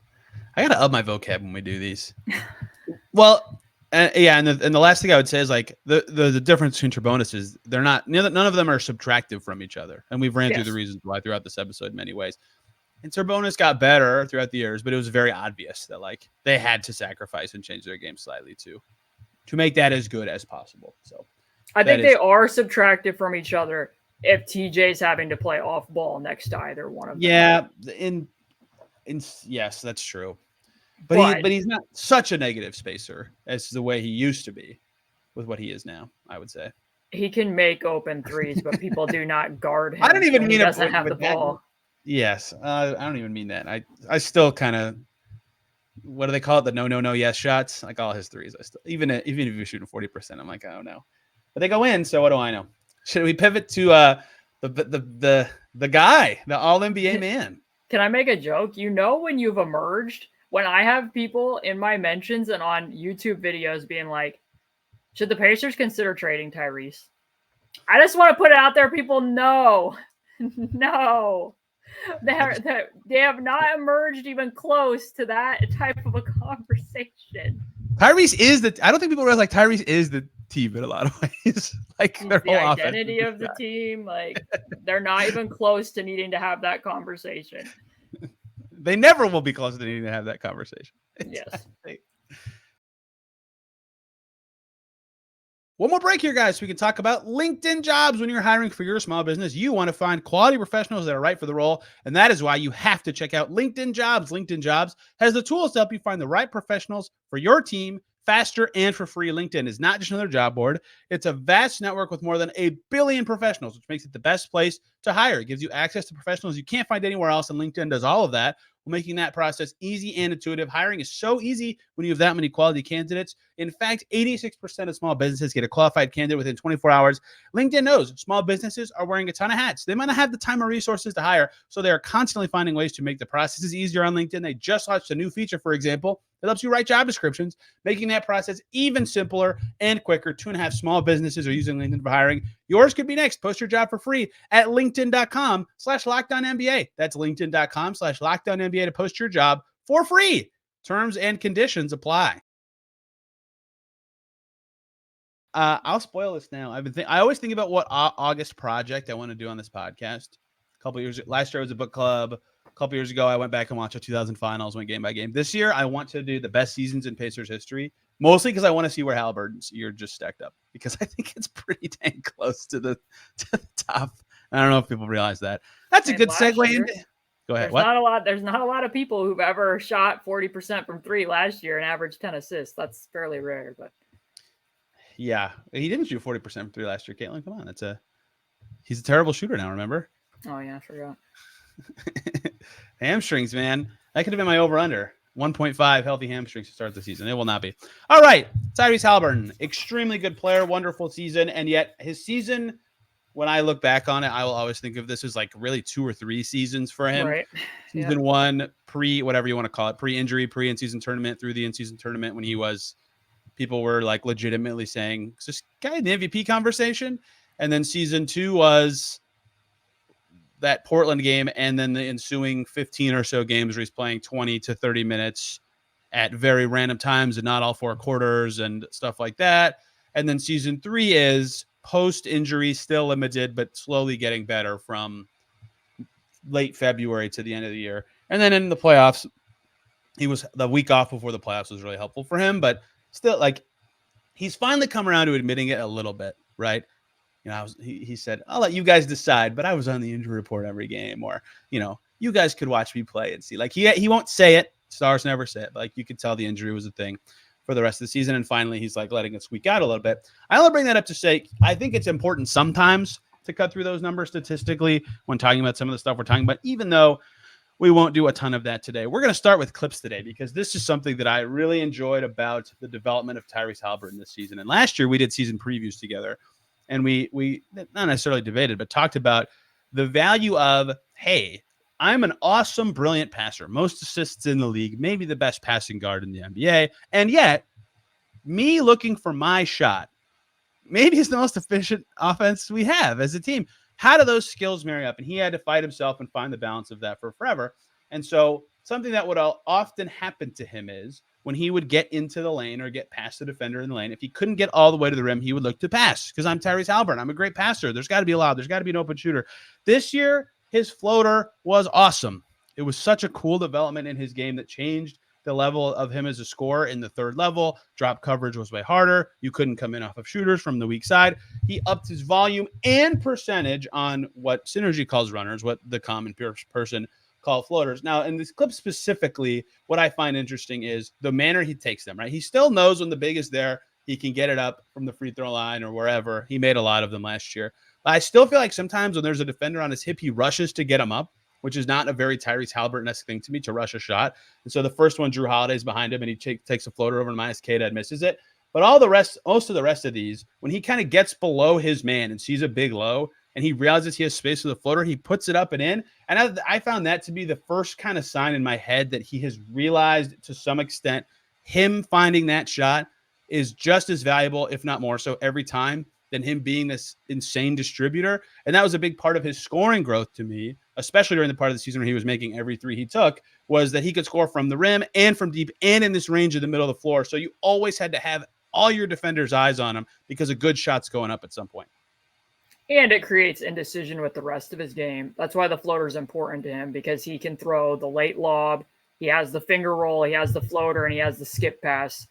I got to up my vocab when we do these. Well, and the last thing I would say is like the difference between Sabonis is they're not, none of them are subtractive from each other. And we've ran through the reasons why throughout this episode in many ways. And Sabonis got better throughout the years, but it was very obvious that like they had to sacrifice and change their game slightly to make that as good as possible. So I think they are subtractive from each other if TJ's having to play off ball next to either one of them. Yeah, yes, that's true. But he's not such a negative spacer as the way he used to be with what he is now, I would say. He can make open threes, but people do not guard him. I don't even mean he doesn't have the ball. Yes, I don't even mean that. I still kind of, what do they call it? The no yes shots. Like all his threes, I still even if you're shooting 40%, I'm like, I don't know, but they go in. So what do I know? Should we pivot to the guy, the All NBA man? Can I make a joke? When you've emerged, when I have people in my mentions and on YouTube videos being like, should the Pacers consider trading Tyrese? I just want to put it out there. People know, no. They have not emerged even close to that type of a conversation. Tyrese is I don't think people realize like Tyrese is the team in a lot of ways. Like the identity of the team. Like they're not even close to needing to have that conversation. They never will be close to needing to have that conversation. Yes. One more break here, guys, so we can talk about LinkedIn Jobs. When you're hiring for your small business, you want to find quality professionals that are right for the role, and that is why you have to check out LinkedIn Jobs. LinkedIn Jobs has the tools to help you find the right professionals for your team faster and for free. LinkedIn is not just another job board. It's a vast network with more than 1 billion professionals, which makes it the best place to hire. It gives you access to professionals you can't find anywhere else, and LinkedIn does all of that, making that process easy and intuitive. Hiring is so easy when you have that many quality candidates. In fact, 86% of small businesses get a qualified candidate within 24 hours. LinkedIn knows small businesses are wearing a ton of hats. They might not have the time or resources to hire, so they are constantly finding ways to make the processes easier on LinkedIn. They just launched a new feature, for example, that helps you write job descriptions, making that process even simpler and quicker. 2.5 small businesses are using LinkedIn for hiring. Yours could be next. Post your job for free at linkedin.com/LockedOnNBA. That's linkedin.com/LockedOnNBA to post your job for free. Terms and conditions apply. I'll spoil this now. I always think about what August project I want to do on this podcast. Last year was a book club. A couple years ago, I went back and watched the 2000 finals, went game by game. This year, I want to do the best seasons in Pacers history, mostly because I want to see where Haliburton's year just stacked up, because I think it's pretty dang close to the top. I don't know if people realize that. That's a good segue into. Go ahead. There's not a lot of people who've ever shot 40% from three last year and averaged 10 assists. That's fairly rare, but yeah, he didn't shoot 40% from three last year. Caitlin, come on, he's a terrible shooter now. Remember? Oh yeah, I forgot. Hamstrings, man. That could have been my over/under. 1.5 healthy hamstrings to start the season. It will not be. All right, Tyrese Haliburton, extremely good player, wonderful season, and yet his season, when I look back on it, I will always think of this as like really 2 or 3 seasons for him. Right. Season 1, whatever you want to call it, pre-injury, pre-in-season tournament, through the in-season tournament, when people were like legitimately saying, is this guy in the MVP conversation? And then season 2 was that Portland game, and then the ensuing 15 or so games where he's playing 20 to 30 minutes at very random times and not all 4 quarters and stuff like that. And then season 3 is post-injury, still limited, but slowly getting better from late February to the end of the year. And then in the playoffs, he was the week off before the playoffs was really helpful for him, but still, like, he's finally come around to admitting it a little bit, right? You know, he said, I'll let you guys decide, but I was on the injury report every game, or, you know, you guys could watch me play and see. Like, he won't say it. Stars never say it, but like, you could tell the injury was a thing for the rest of the season. And finally, he's like letting it squeak out a little bit. I only bring that up to say, I think it's important sometimes to cut through those numbers statistically when talking about some of the stuff we're talking about, even though we won't do a ton of that today. We're going to start with clips today, because this is something that I really enjoyed about the development of Tyrese Haliburton this season. And last year we did season previews together, and we not necessarily debated, but talked about the value of, hey, I'm an awesome, brilliant passer, most assists in the league, maybe the best passing guard in the NBA. And yet, me looking for my shot maybe is the most efficient offense we have as a team. How do those skills marry up? And he had to fight himself and find the balance of that for forever. And so something that would often happen to him is when he would get into the lane or get past the defender in the lane, if he couldn't get all the way to the rim, he would look to pass, because I'm Tyrese Haliburton. I'm a great passer. There's got to be a lob. There's got to be an open shooter. This year, his floater was awesome. It was such a cool development in his game that changed the level of him as a scorer in the third level. Drop coverage was way harder. You couldn't come in off of shooters from the weak side. He upped his volume and percentage on what Synergy calls runners, what the common person call floaters. Now, in this clip specifically, what I find interesting is the manner he takes them, right? He still knows when the big is there, he can get it up from the free throw line or wherever. He made a lot of them last year. But I still feel like sometimes when there's a defender on his hip, he rushes to get him up, which is not a very Tyrese Haliburton-esque thing to me, to rush a shot. And so the first one, Drew Holiday's behind him, and he takes a floater over to Myles, K-Dad misses it. But most of the rest of these, when he kind of gets below his man and sees a big low, and he realizes he has space for the floater, he puts it up and in. And I found that to be the first kind of sign in my head that he has realized, to some extent, him finding that shot is just as valuable, if not more so, every time than him being this insane distributor. And that was a big part of his scoring growth to me, especially during the part of the season where he was making every three he took, was that he could score from the rim and from deep and in this range of the middle of the floor. So you always had to have all your defenders' eyes on him, because a good shot's going up at some point. And it creates indecision with the rest of his game. That's why the floater is important to him, because he can throw the late lob. He has the finger roll, he has the floater, and he has the skip pass.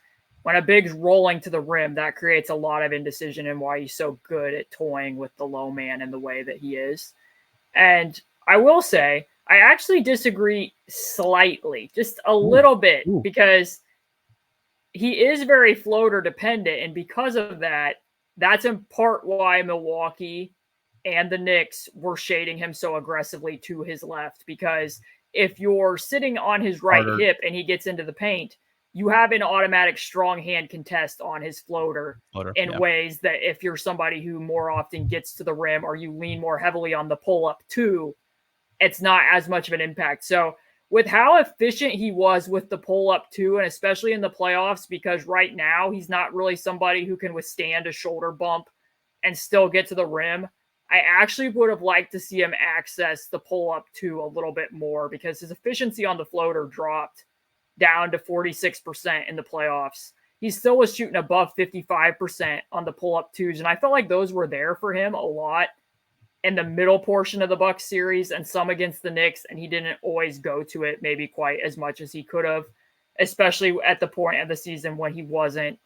when a big's rolling to the rim, that creates a lot of indecision and why he's so good at toying with the low man in the way that he is. And I will say, I actually disagree slightly, just a little bit, because he is very floater dependent. And because of that, that's in part why Milwaukee and the Knicks were shading him so aggressively to his left. Because if you're sitting on his right hip and he gets into the paint, you have an automatic strong hand contest on his floater in ways that if you're somebody who more often gets to the rim or you lean more heavily on the pull-up too, it's not as much of an impact. So with how efficient he was with the pull-up too, and especially in the playoffs, because right now he's not really somebody who can withstand a shoulder bump and still get to the rim, I actually would have liked to see him access the pull-up too a little bit more, because his efficiency on the floater dropped down to 46% in the playoffs. He still was shooting above 55% on the pull-up twos, and I felt like those were there for him a lot in the middle portion of the Bucks series and some against the Knicks, and he didn't always go to it maybe quite as much as he could have, especially at the point of the season when he wasn't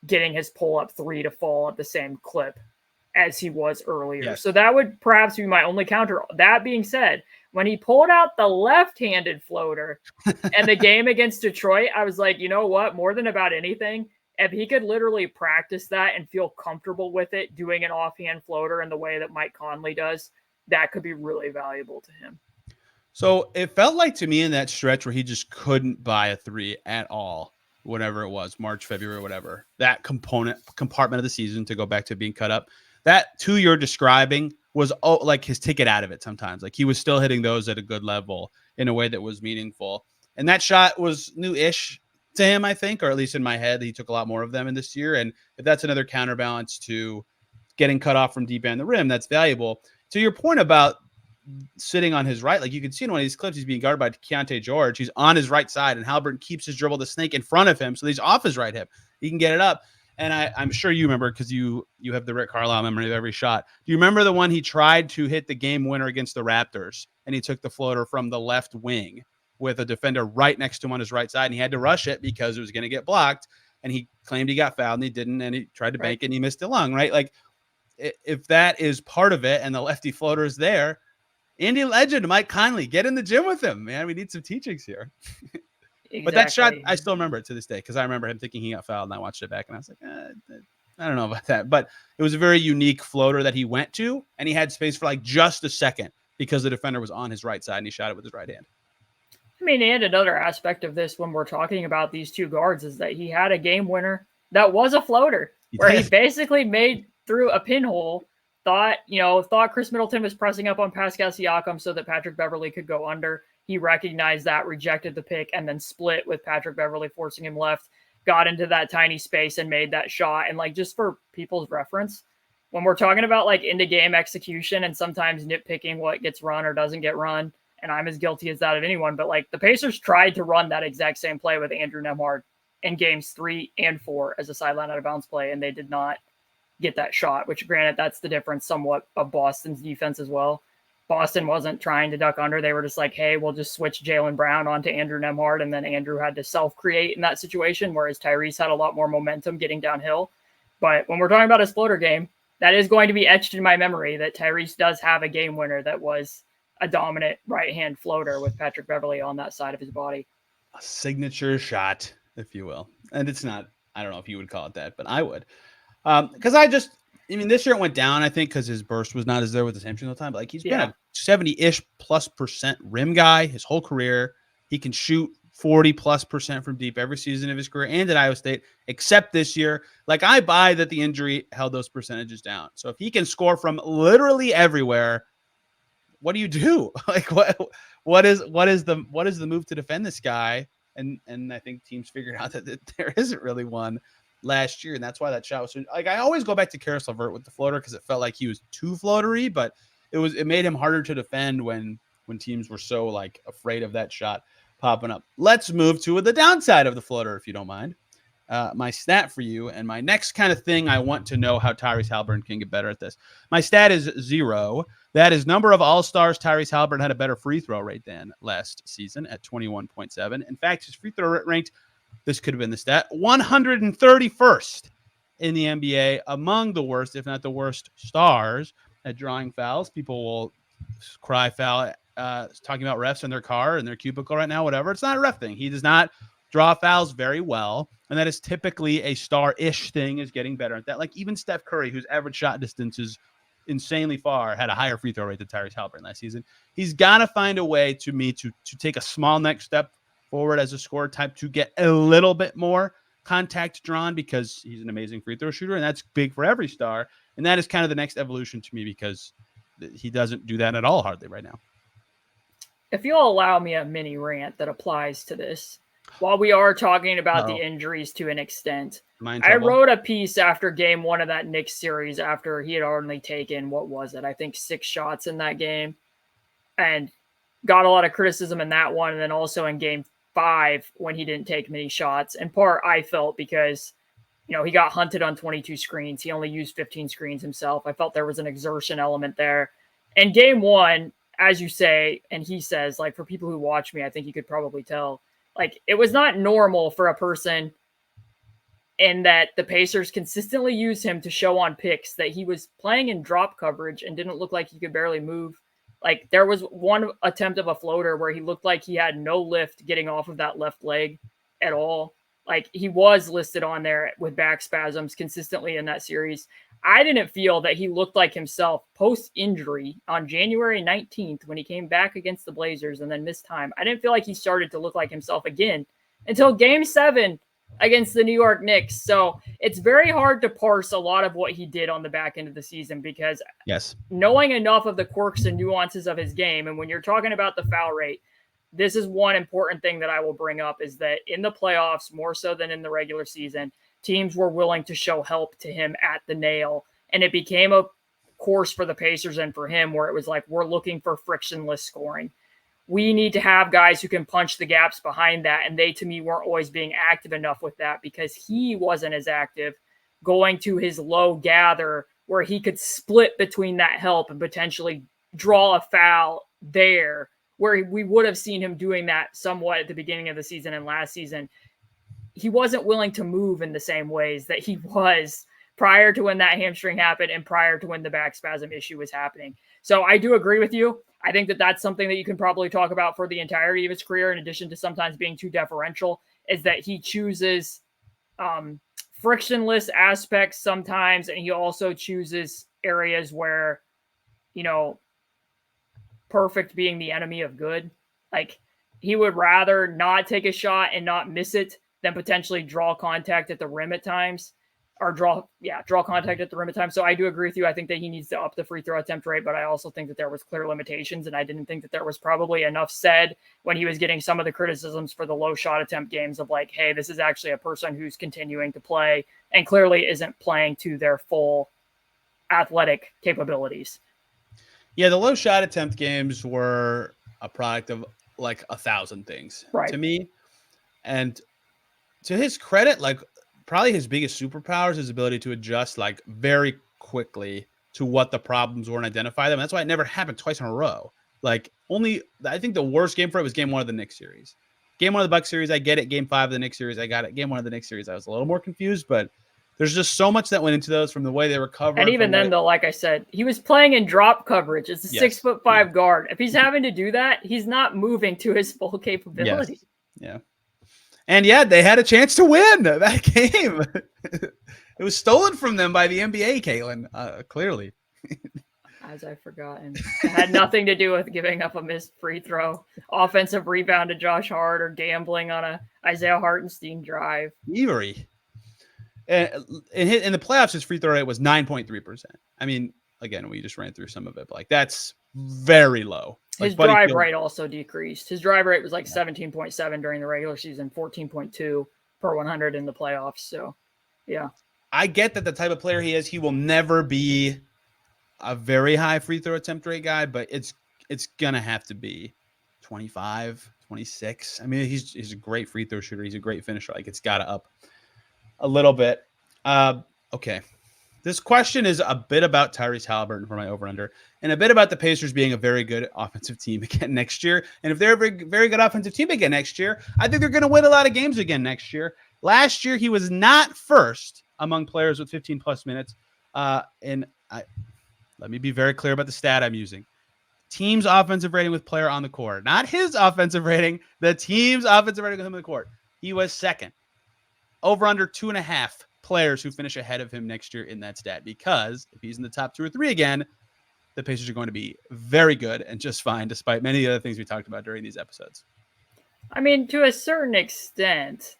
getting his pull-up three to fall at the same clip as he was earlier. Yes. So that would perhaps be my only counter. That being said, when he pulled out the left-handed floater and the game against Detroit, I was like, you know what? More than about anything, if he could literally practice that and feel comfortable with it, doing an offhand floater in the way that Mike Conley does, that could be really valuable to him. So it felt like to me in that stretch where he just couldn't buy a three at all, whatever it was, March, February, whatever, that compartment of the season, to go back to being cut up, that two you're describing was like his ticket out of it sometimes. Like he was still hitting those at a good level in a way that was meaningful. And that shot was new-ish to him, I think, or at least in my head. He took a lot more of them in this year. And if that's another counterbalance to getting cut off from deep end the rim, that's valuable. To your point about sitting on his right, like you can see in one of these clips, he's being guarded by Keontae George. He's on his right side, and Haliburton keeps his dribble, the snake, in front of him, so he's off his right hip. He can get it up. And I'm sure you remember, because you have the Rick Carlisle memory of every shot. Do you remember the one he tried to hit the game winner against the Raptors, and he took the floater from the left wing with a defender right next to him on his right side, and he had to rush it because it was going to get blocked, and he claimed he got fouled, and he didn't, and he tried to bank it, and he missed it long, right? Like, if that is part of it and the lefty floater is there, Indy legend Mike Conley, get in the gym with him, man. We need some teachings here. Exactly. But that shot, I still remember it to this day, because I remember him thinking he got fouled, and I watched it back, and I was like, I don't know about that. But it was a very unique floater that he went to, and he had space for like just a second because the defender was on his right side, and he shot it with his right hand. I mean, and another aspect of this when we're talking about these two guards is that he had a game winner that was a floater, where he basically made through a pinhole, thought Chris Middleton was pressing up on Pascal Siakam so that Patrick Beverley could go under. He recognized that, rejected the pick, and then split with Patrick Beverley, forcing him left, got into that tiny space and made that shot. And like, just for people's reference, when we're talking about like into game execution and sometimes nitpicking what gets run or doesn't get run, and I'm as guilty as that of anyone, but like the Pacers tried to run that exact same play with Andrew Nembhard in games 3 and 4 as a sideline out of bounds play, and they did not get that shot, which granted, that's the difference somewhat of Boston's defense as well. Boston wasn't trying to duck under. They were just like, hey, we'll just switch Jaylen Brown onto Andrew Nembhard, and then Andrew had to self-create in that situation, whereas Tyrese had a lot more momentum getting downhill. But when we're talking about his floater game, that is going to be etched in my memory that Tyrese does have a game winner that was a dominant right-hand floater with Patrick Beverley on that side of his body. A signature shot, if you will. And it's not, I don't know if you would call it that, but I would. Because this year it went down, I think, because his burst was not as there with his hamstring all the time. But like he's been a 70-ish +% rim guy his whole career. He can shoot 40+% from deep every season of his career and at Iowa State, except this year. Like, I buy that the injury held those percentages down. So if he can score from literally everywhere, what do you do? Like, what is the move to defend this guy? And I think teams figured out that there isn't really one last year, and that's why that shot was so, like, I always go back to Karis LeVert with the floater because it felt like he was too floatery, but it made him harder to defend when teams were so like afraid of that shot popping up. Let's move to the downside of the floater, if you don't mind. My stat for you, and my next kind of thing I want to know how Tyrese Haliburton can get better at this. My stat is 0. That is number of All-Stars. Tyrese Haliburton had a better free throw rate than last season at 21.7. In fact, his free throw rate ranked this could have been the stat. 131st in the NBA, among the worst, if not the worst, stars at drawing fouls. People will cry foul, talking about refs in their car, in their cubicle right now, whatever. It's not a ref thing. He does not draw fouls very well, and that is typically a star-ish thing, is getting better at that. Like even Steph Curry, whose average shot distance is insanely far, had a higher free throw rate than Tyrese Haliburton last season. He's got to find a way to take a small next step forward as a scorer type to get a little bit more contact drawn, because he's an amazing free throw shooter, and that's big for every star. And that is kind of the next evolution to me, because he doesn't do that at all hardly right now. If you'll allow me a mini rant that applies to this, while we are talking about the injuries to an extent, I wrote a piece after game one of that Knicks series after he had only taken, what was it? I think 6 shots in that game, and got a lot of criticism in that one. And then also in game 5 when he didn't take many shots, in part I felt because, he got hunted on 22 screens. He only used 15 screens himself. I felt there was an exertion element there. And game 1, as you say, and he says, like, for people who watch me, I think you could probably tell, like, it was not normal for a person in that the Pacers consistently used him to show on picks that he was playing in drop coverage and didn't look like he could barely move. Like, there was one attempt of a floater where he looked like he had no lift getting off of that left leg at all. Like, he was listed on there with back spasms consistently in that series. I didn't feel that he looked like himself post-injury on January 19th when he came back against the Blazers and then missed time. I didn't feel like he started to look like himself again until game 7 against the New York Knicks. So it's very hard to parse a lot of what he did on the back end of the season, because knowing enough of the quirks and nuances of his game, and when you're talking about the foul rate, this is one important thing that I will bring up, is that in the playoffs, more so than in the regular season, teams were willing to show help to him at the nail. And it became a course for the Pacers and for him where it was like, we're looking for frictionless scoring. We need to have guys who can punch the gaps behind that. And they, to me, weren't always being active enough with that, because he wasn't as active going to his low gather where he could split between that help and potentially draw a foul there, where we would have seen him doing that somewhat at the beginning of the season and last season. He wasn't willing to move in the same ways that he was prior to when that hamstring happened and prior to when the back spasm issue was happening. So I do agree with you. I think that that's something that you can probably talk about for the entirety of his career, in addition to sometimes being too deferential, is that he chooses frictionless aspects sometimes, and he also chooses areas where, perfect being the enemy of good. Like, he would rather not take a shot and not miss it than potentially draw contact at the rim at times, or draw contact at the rim at times. So I do agree with you. I think that he needs to up the free throw attempt rate, but I also think that there was clear limitations, and I didn't think that there was probably enough said when he was getting some of the criticisms for the low shot attempt games of like, hey, this is actually a person who's continuing to play and clearly isn't playing to their full athletic capabilities. Yeah, the low shot attempt games were a product of like 1,000 things to me. And to his credit, like, probably his biggest superpower is his ability to adjust like very quickly to what the problems were and identify them. That's why it never happened twice in a row. Like, I think the worst game for it was game 1 of the Knicks series. Game 1 of the Bucks series, I get it. Game 5 of the Knicks series, I got it. Game 1 of the Knicks series, I was a little more confused, but there's just so much that went into those, from the way they were covered. And even then, though, like I said, he was playing in drop coverage. It's a 6'5" guard. If he's having to do that, he's not moving to his full capability. Yeah. And they had a chance to win that game. It was stolen from them by the NBA, Caitlin, clearly. As I've forgotten. It had nothing to do with giving up a missed free throw, offensive rebound to Josh Hart, or gambling on a Isaiah Hartenstein drive. Thievery. In the playoffs, his free throw rate was 9.3%. I mean, again, we just ran through some of it, but like, that's very low. His drive rate also decreased. His drive rate was like 17.7 during the regular season, 14.2 per 100 in the playoffs. So, yeah. I get that the type of player he is, he will never be a very high free throw attempt rate guy, but it's going to have to be 25, 26. I mean, he's a great free throw shooter. He's a great finisher. Like, it's got to up a little bit. Okay. This question is a bit about Tyrese Haliburton for my over-under and a bit about the Pacers being a very good offensive team again next year. And if they're a very, very good offensive team again next year, I think they're going to win a lot of games again next year. Last year, he was not first among players with 15-plus minutes. Let me be very clear about the stat I'm using. Team's offensive rating with player on the court. Not his offensive rating, the team's offensive rating with him on the court. He was second. Over under 2.5 players who finish ahead of him next year in that stat, because if he's in the top 2 or 3 again, the Pacers are going to be very good and just fine, despite many other things we talked about during these episodes. I mean, to a certain extent,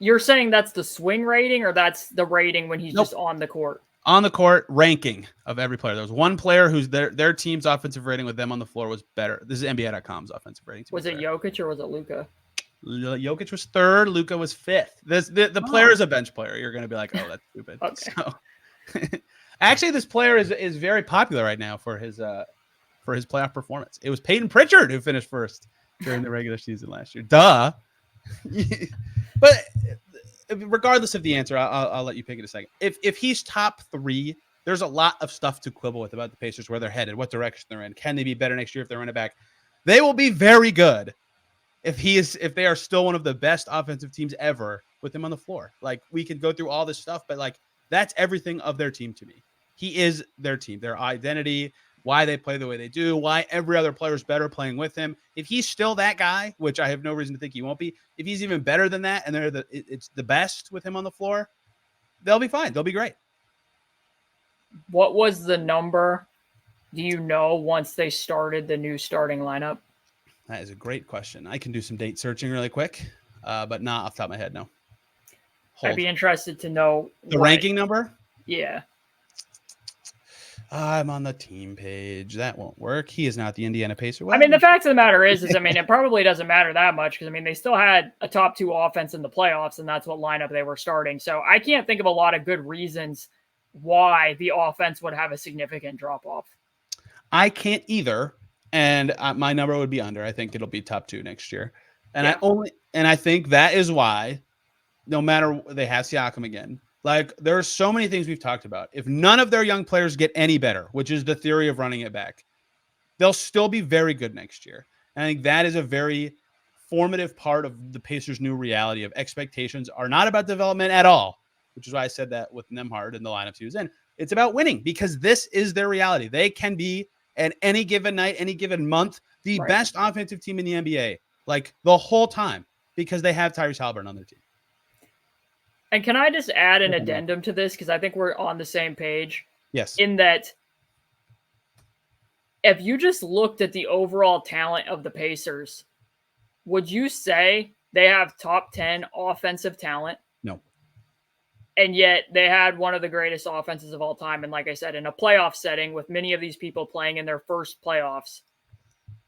you're saying that's the swing rating, or that's the rating when he's just on the court? On the court ranking of every player. There was one player who's their team's offensive rating with them on the floor was better. This is NBA.com's offensive rating. Was it Jokic or was it Luka? Jokic was 3rd. Luka was 5th. The player is a bench player. You're going to be like, oh, that's stupid. Okay. So, actually, this player is very popular right now for his playoff performance. It was Peyton Pritchard who finished first during the regular season last year. Duh. But regardless of the answer, I'll let you pick it a second. If he's top 3, there's a lot of stuff to quibble with about the Pacers, where they're headed, what direction they're in. Can they be better next year if they run it back? They will be very good if they are still one of the best offensive teams ever with him on the floor. Like, we could go through all this stuff, but like, that's everything of their team to me. He is their team, their identity, why they play the way they do, why every other player is better playing with him. If he's still that guy, which I have no reason to think he won't be, if he's even better than that, and it's the best with him on the floor, they'll be fine. They'll be great. What was the number, do you know, once they started the new starting lineup? That is a great question. I can do some date searching really quick, but not off the top of my head, no. I'd be interested to know the ranking number. Yeah. I'm on the team page. That won't work. He is not the Indiana Pacer. Well, I mean, the fact of the matter is, it probably doesn't matter that much, because, they still had a top 2 offense in the playoffs, and that's what lineup they were starting. So I can't think of a lot of good reasons why the offense would have a significant drop-off. I can't either, and my number would be under. I think it'll be top 2 next year. And I think that is why, no matter, they have Siakam again. Like, there are so many things we've talked about. If none of their young players get any better, which is the theory of running it back, they'll still be very good next year. And I think that is a very formative part of the Pacers' new reality of expectations are not about development at all, which is why I said that with Nembhard and the lineups he was in. It's about winning, because this is their reality. They can be, at any given night, any given month, the best offensive team in the NBA, like, the whole time, because they have Tyrese Haliburton on their team. And can I just add an addendum to this? Because I think we're on the same page. Yes. In that, if you just looked at the overall talent of the Pacers, would you say they have top 10 offensive talent? No. And yet they had one of the greatest offenses of all time. And like I said, in a playoff setting with many of these people playing in their first playoffs,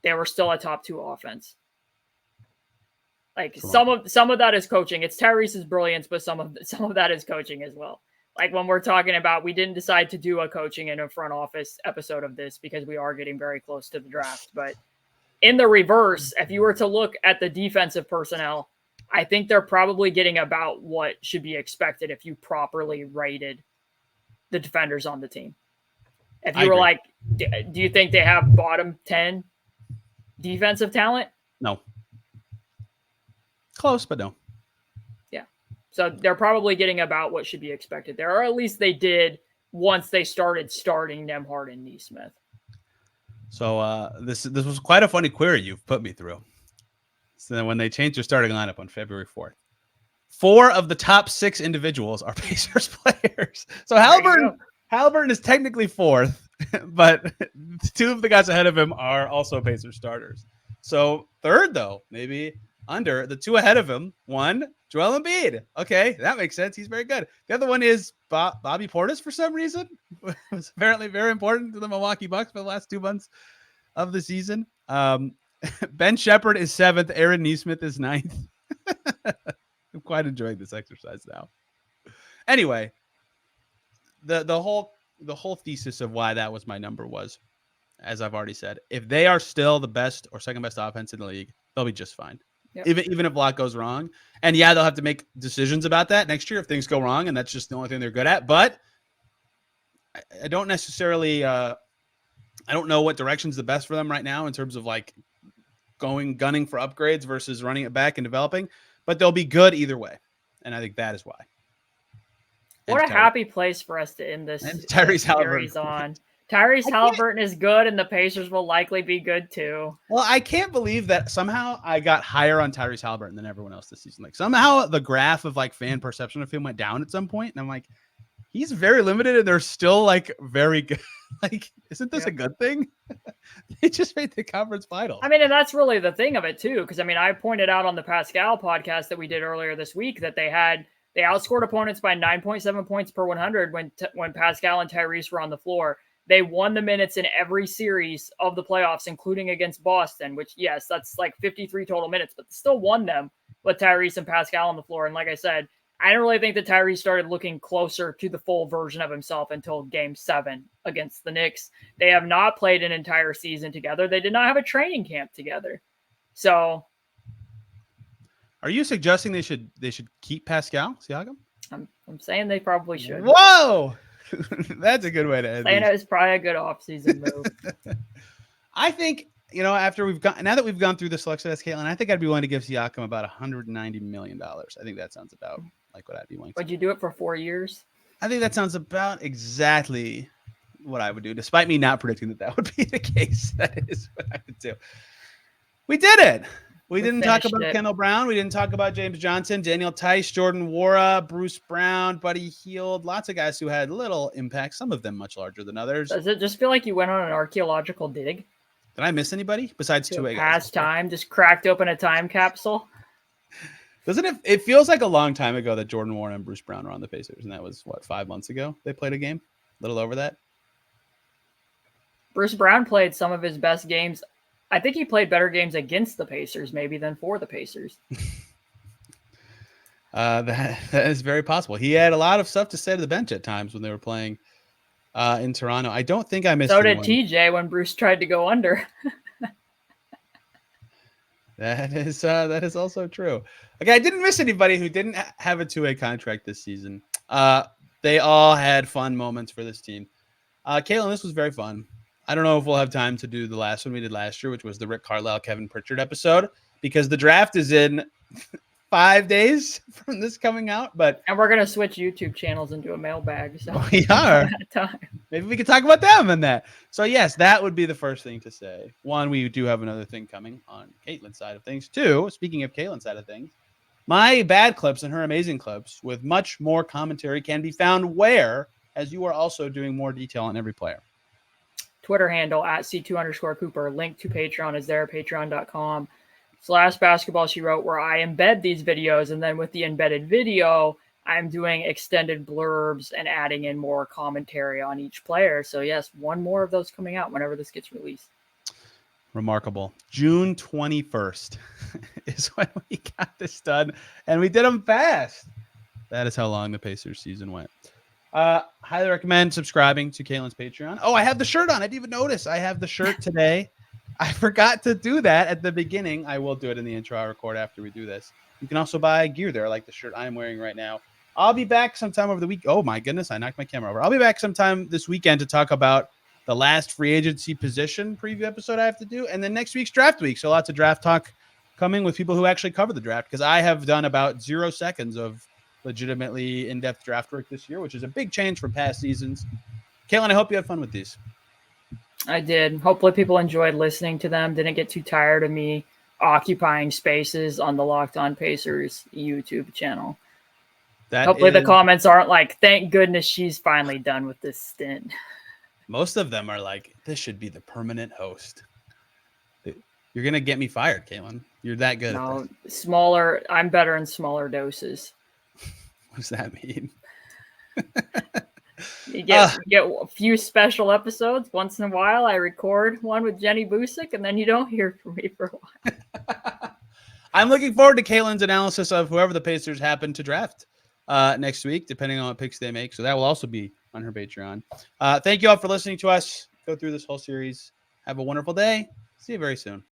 they were still a top 2 offense. Like, some of that is coaching. It's Tyrese's brilliance, but some of that is coaching as well. Like, when we're talking about, we didn't decide to do a coaching and a front office episode of this because we are getting very close to the draft. But in the reverse, if you were to look at the defensive personnel, I think they're probably getting about what should be expected if you properly rated the defenders on the team. If you were like, do you think they have bottom 10 defensive talent? No. Close, but no. Yeah. So they're probably getting about what should be expected there, or at least they did once they started starting Nembhard and Nesmith. So this was quite a funny query you've put me through. So then when they changed their starting lineup on February 4th, 4 of the top 6 individuals are Pacers players. So Haliburton is technically 4th, but 2 of the guys ahead of him are also Pacers starters. So 3rd, though, maybe under the 2 ahead of him. 1, Joel Embiid. Okay, that makes sense. He's very good. The other one is Bobby Portis for some reason. Was apparently very important to the Milwaukee Bucks for the last 2 months of the season. Ben Shepherd is 7th. Aaron Nesmith is 9th. I'm quite enjoying this exercise now. Anyway, the whole thesis of why that was my number was, as I've already said, if they are still the best or second best offense in the league, they'll be just fine. Yep. even if a lot goes wrong. And yeah, they'll have to make decisions about that next year if things go wrong, and that's just the only thing they're good at. But I don't necessarily I don't know what direction's the best for them right now in terms of like gunning for upgrades versus running it back and developing, but they'll be good either way. And I think that is why. What a happy place for us to end this Tyrese series on. Tyrese Haliburton is good, and the Pacers will likely be good too. Well, I can't believe that somehow I got higher on Tyrese Haliburton than everyone else this season. Like somehow the graph of like fan perception of him went down at some point, and I'm like, he's very limited, and they're still like very good. Like, isn't this a good thing? They just made the conference final. I mean, and that's really the thing of it too, because I mean, I pointed out on the Pascal podcast that we did earlier this week that they outscored opponents by 9.7 points per 100 when Pascal and Tyrese were on the floor. They won the minutes in every series of the playoffs, including against Boston, which, yes, that's like 53 total minutes, but still won them with Tyrese and Pascal on the floor. And like I said, I don't really think that Tyrese started looking closer to the full version of himself until Game 7 against the Knicks. They have not played an entire season together. They did not have a training camp together. So, are you suggesting they should keep Pascal Siakam? I'm saying they probably should. Whoa! That's a good way to end it. It's probably a good offseason move. I think, now that we've gone through the selection as Caitlin, I think I'd be willing to give Siakam about $190 million. I think that sounds about like what I'd be willing to. Would you do it for 4 years? I think that sounds about exactly what I would do, despite me not predicting that would be the case. That is what I would do. We did it. We didn't talk about Kendall Brown. We didn't talk about James Johnson, Daniel Tice, Jordan Nwora, Bruce Brown, Buddy Hield. Lots of guys who had little impact, some of them much larger than others. Does it just feel like you went on an archaeological dig? Did I miss anybody besides two guys? Past time, just cracked open a time capsule. Doesn't it? It feels like a long time ago that Jordan Nwora and Bruce Brown were on the Pacers, and that was 5 months ago. They played a game, a little over that. Bruce Brown played some of his best games. I think he played better games against the Pacers maybe than for the Pacers. That is very possible. He had a lot of stuff to say to the bench at times when they were playing in Toronto. I don't think I missed. So did TJ when Bruce tried to go under. That is also true. Okay, I didn't miss anybody who didn't have a 2-way contract this season. They all had fun moments for this team. Caitlin, this was very fun. I don't know if we'll have time to do the last one we did last year, which was the Rick Carlisle, Kevin Pritchard episode, because the draft is in 5 days from this coming out. And we're going to switch YouTube channels into a mailbag. So we are. Maybe we could talk about them and that. So, yes, that would be the first thing to say. One, we do have another thing coming on Caitlin's side of things. Two, speaking of Caitlin's side of things, my bad clips and her amazing clips with much more commentary can be found where, as you are also doing more detail on every player. Twitter handle at C2_Cooper. Link to Patreon is there, patreon.com/basketball she wrote, where I embed these videos. And then with the embedded video, I'm doing extended blurbs and adding in more commentary on each player. So yes, one more of those coming out whenever this gets released. Remarkable. June 21st is when we got this done, and we did them fast. That is how long the Pacers season went. Highly recommend subscribing to Caitlin's Patreon. Oh, I have the shirt on. I didn't even notice. I have the shirt today. I forgot to do that at the beginning. I will do it in the intro I record after we do this. You can also buy gear there, like the shirt I'm wearing right now. I'll be back sometime over the week. Oh my goodness, I knocked my camera over. I'll be back sometime this weekend to talk about the last free agency position preview episode I have to do, and then next week's draft week. So lots of draft talk coming with people who actually cover the draft, because I have done about 0 seconds of legitimately in-depth draft work this year, which is a big change from past seasons. Caitlin, I hope you had fun with these. I did. Hopefully people enjoyed listening to them. Didn't get too tired of me occupying spaces on the Locked On Pacers YouTube channel. Hopefully the comments aren't like, thank goodness she's finally done with this stint. Most of them are like, this should be the permanent host. You're going to get me fired, Caitlin. You're that good at this. Smaller. I'm better in smaller doses. What does that mean? You get a few special episodes. Once in a while, I record one with Jenny Busick, and then you don't hear from me for a while. I'm looking forward to Caitlin's analysis of whoever the Pacers happen to draft next week, depending on what picks they make. So that will also be on her Patreon. Thank you all for listening to us go through this whole series. Have a wonderful day. See you very soon.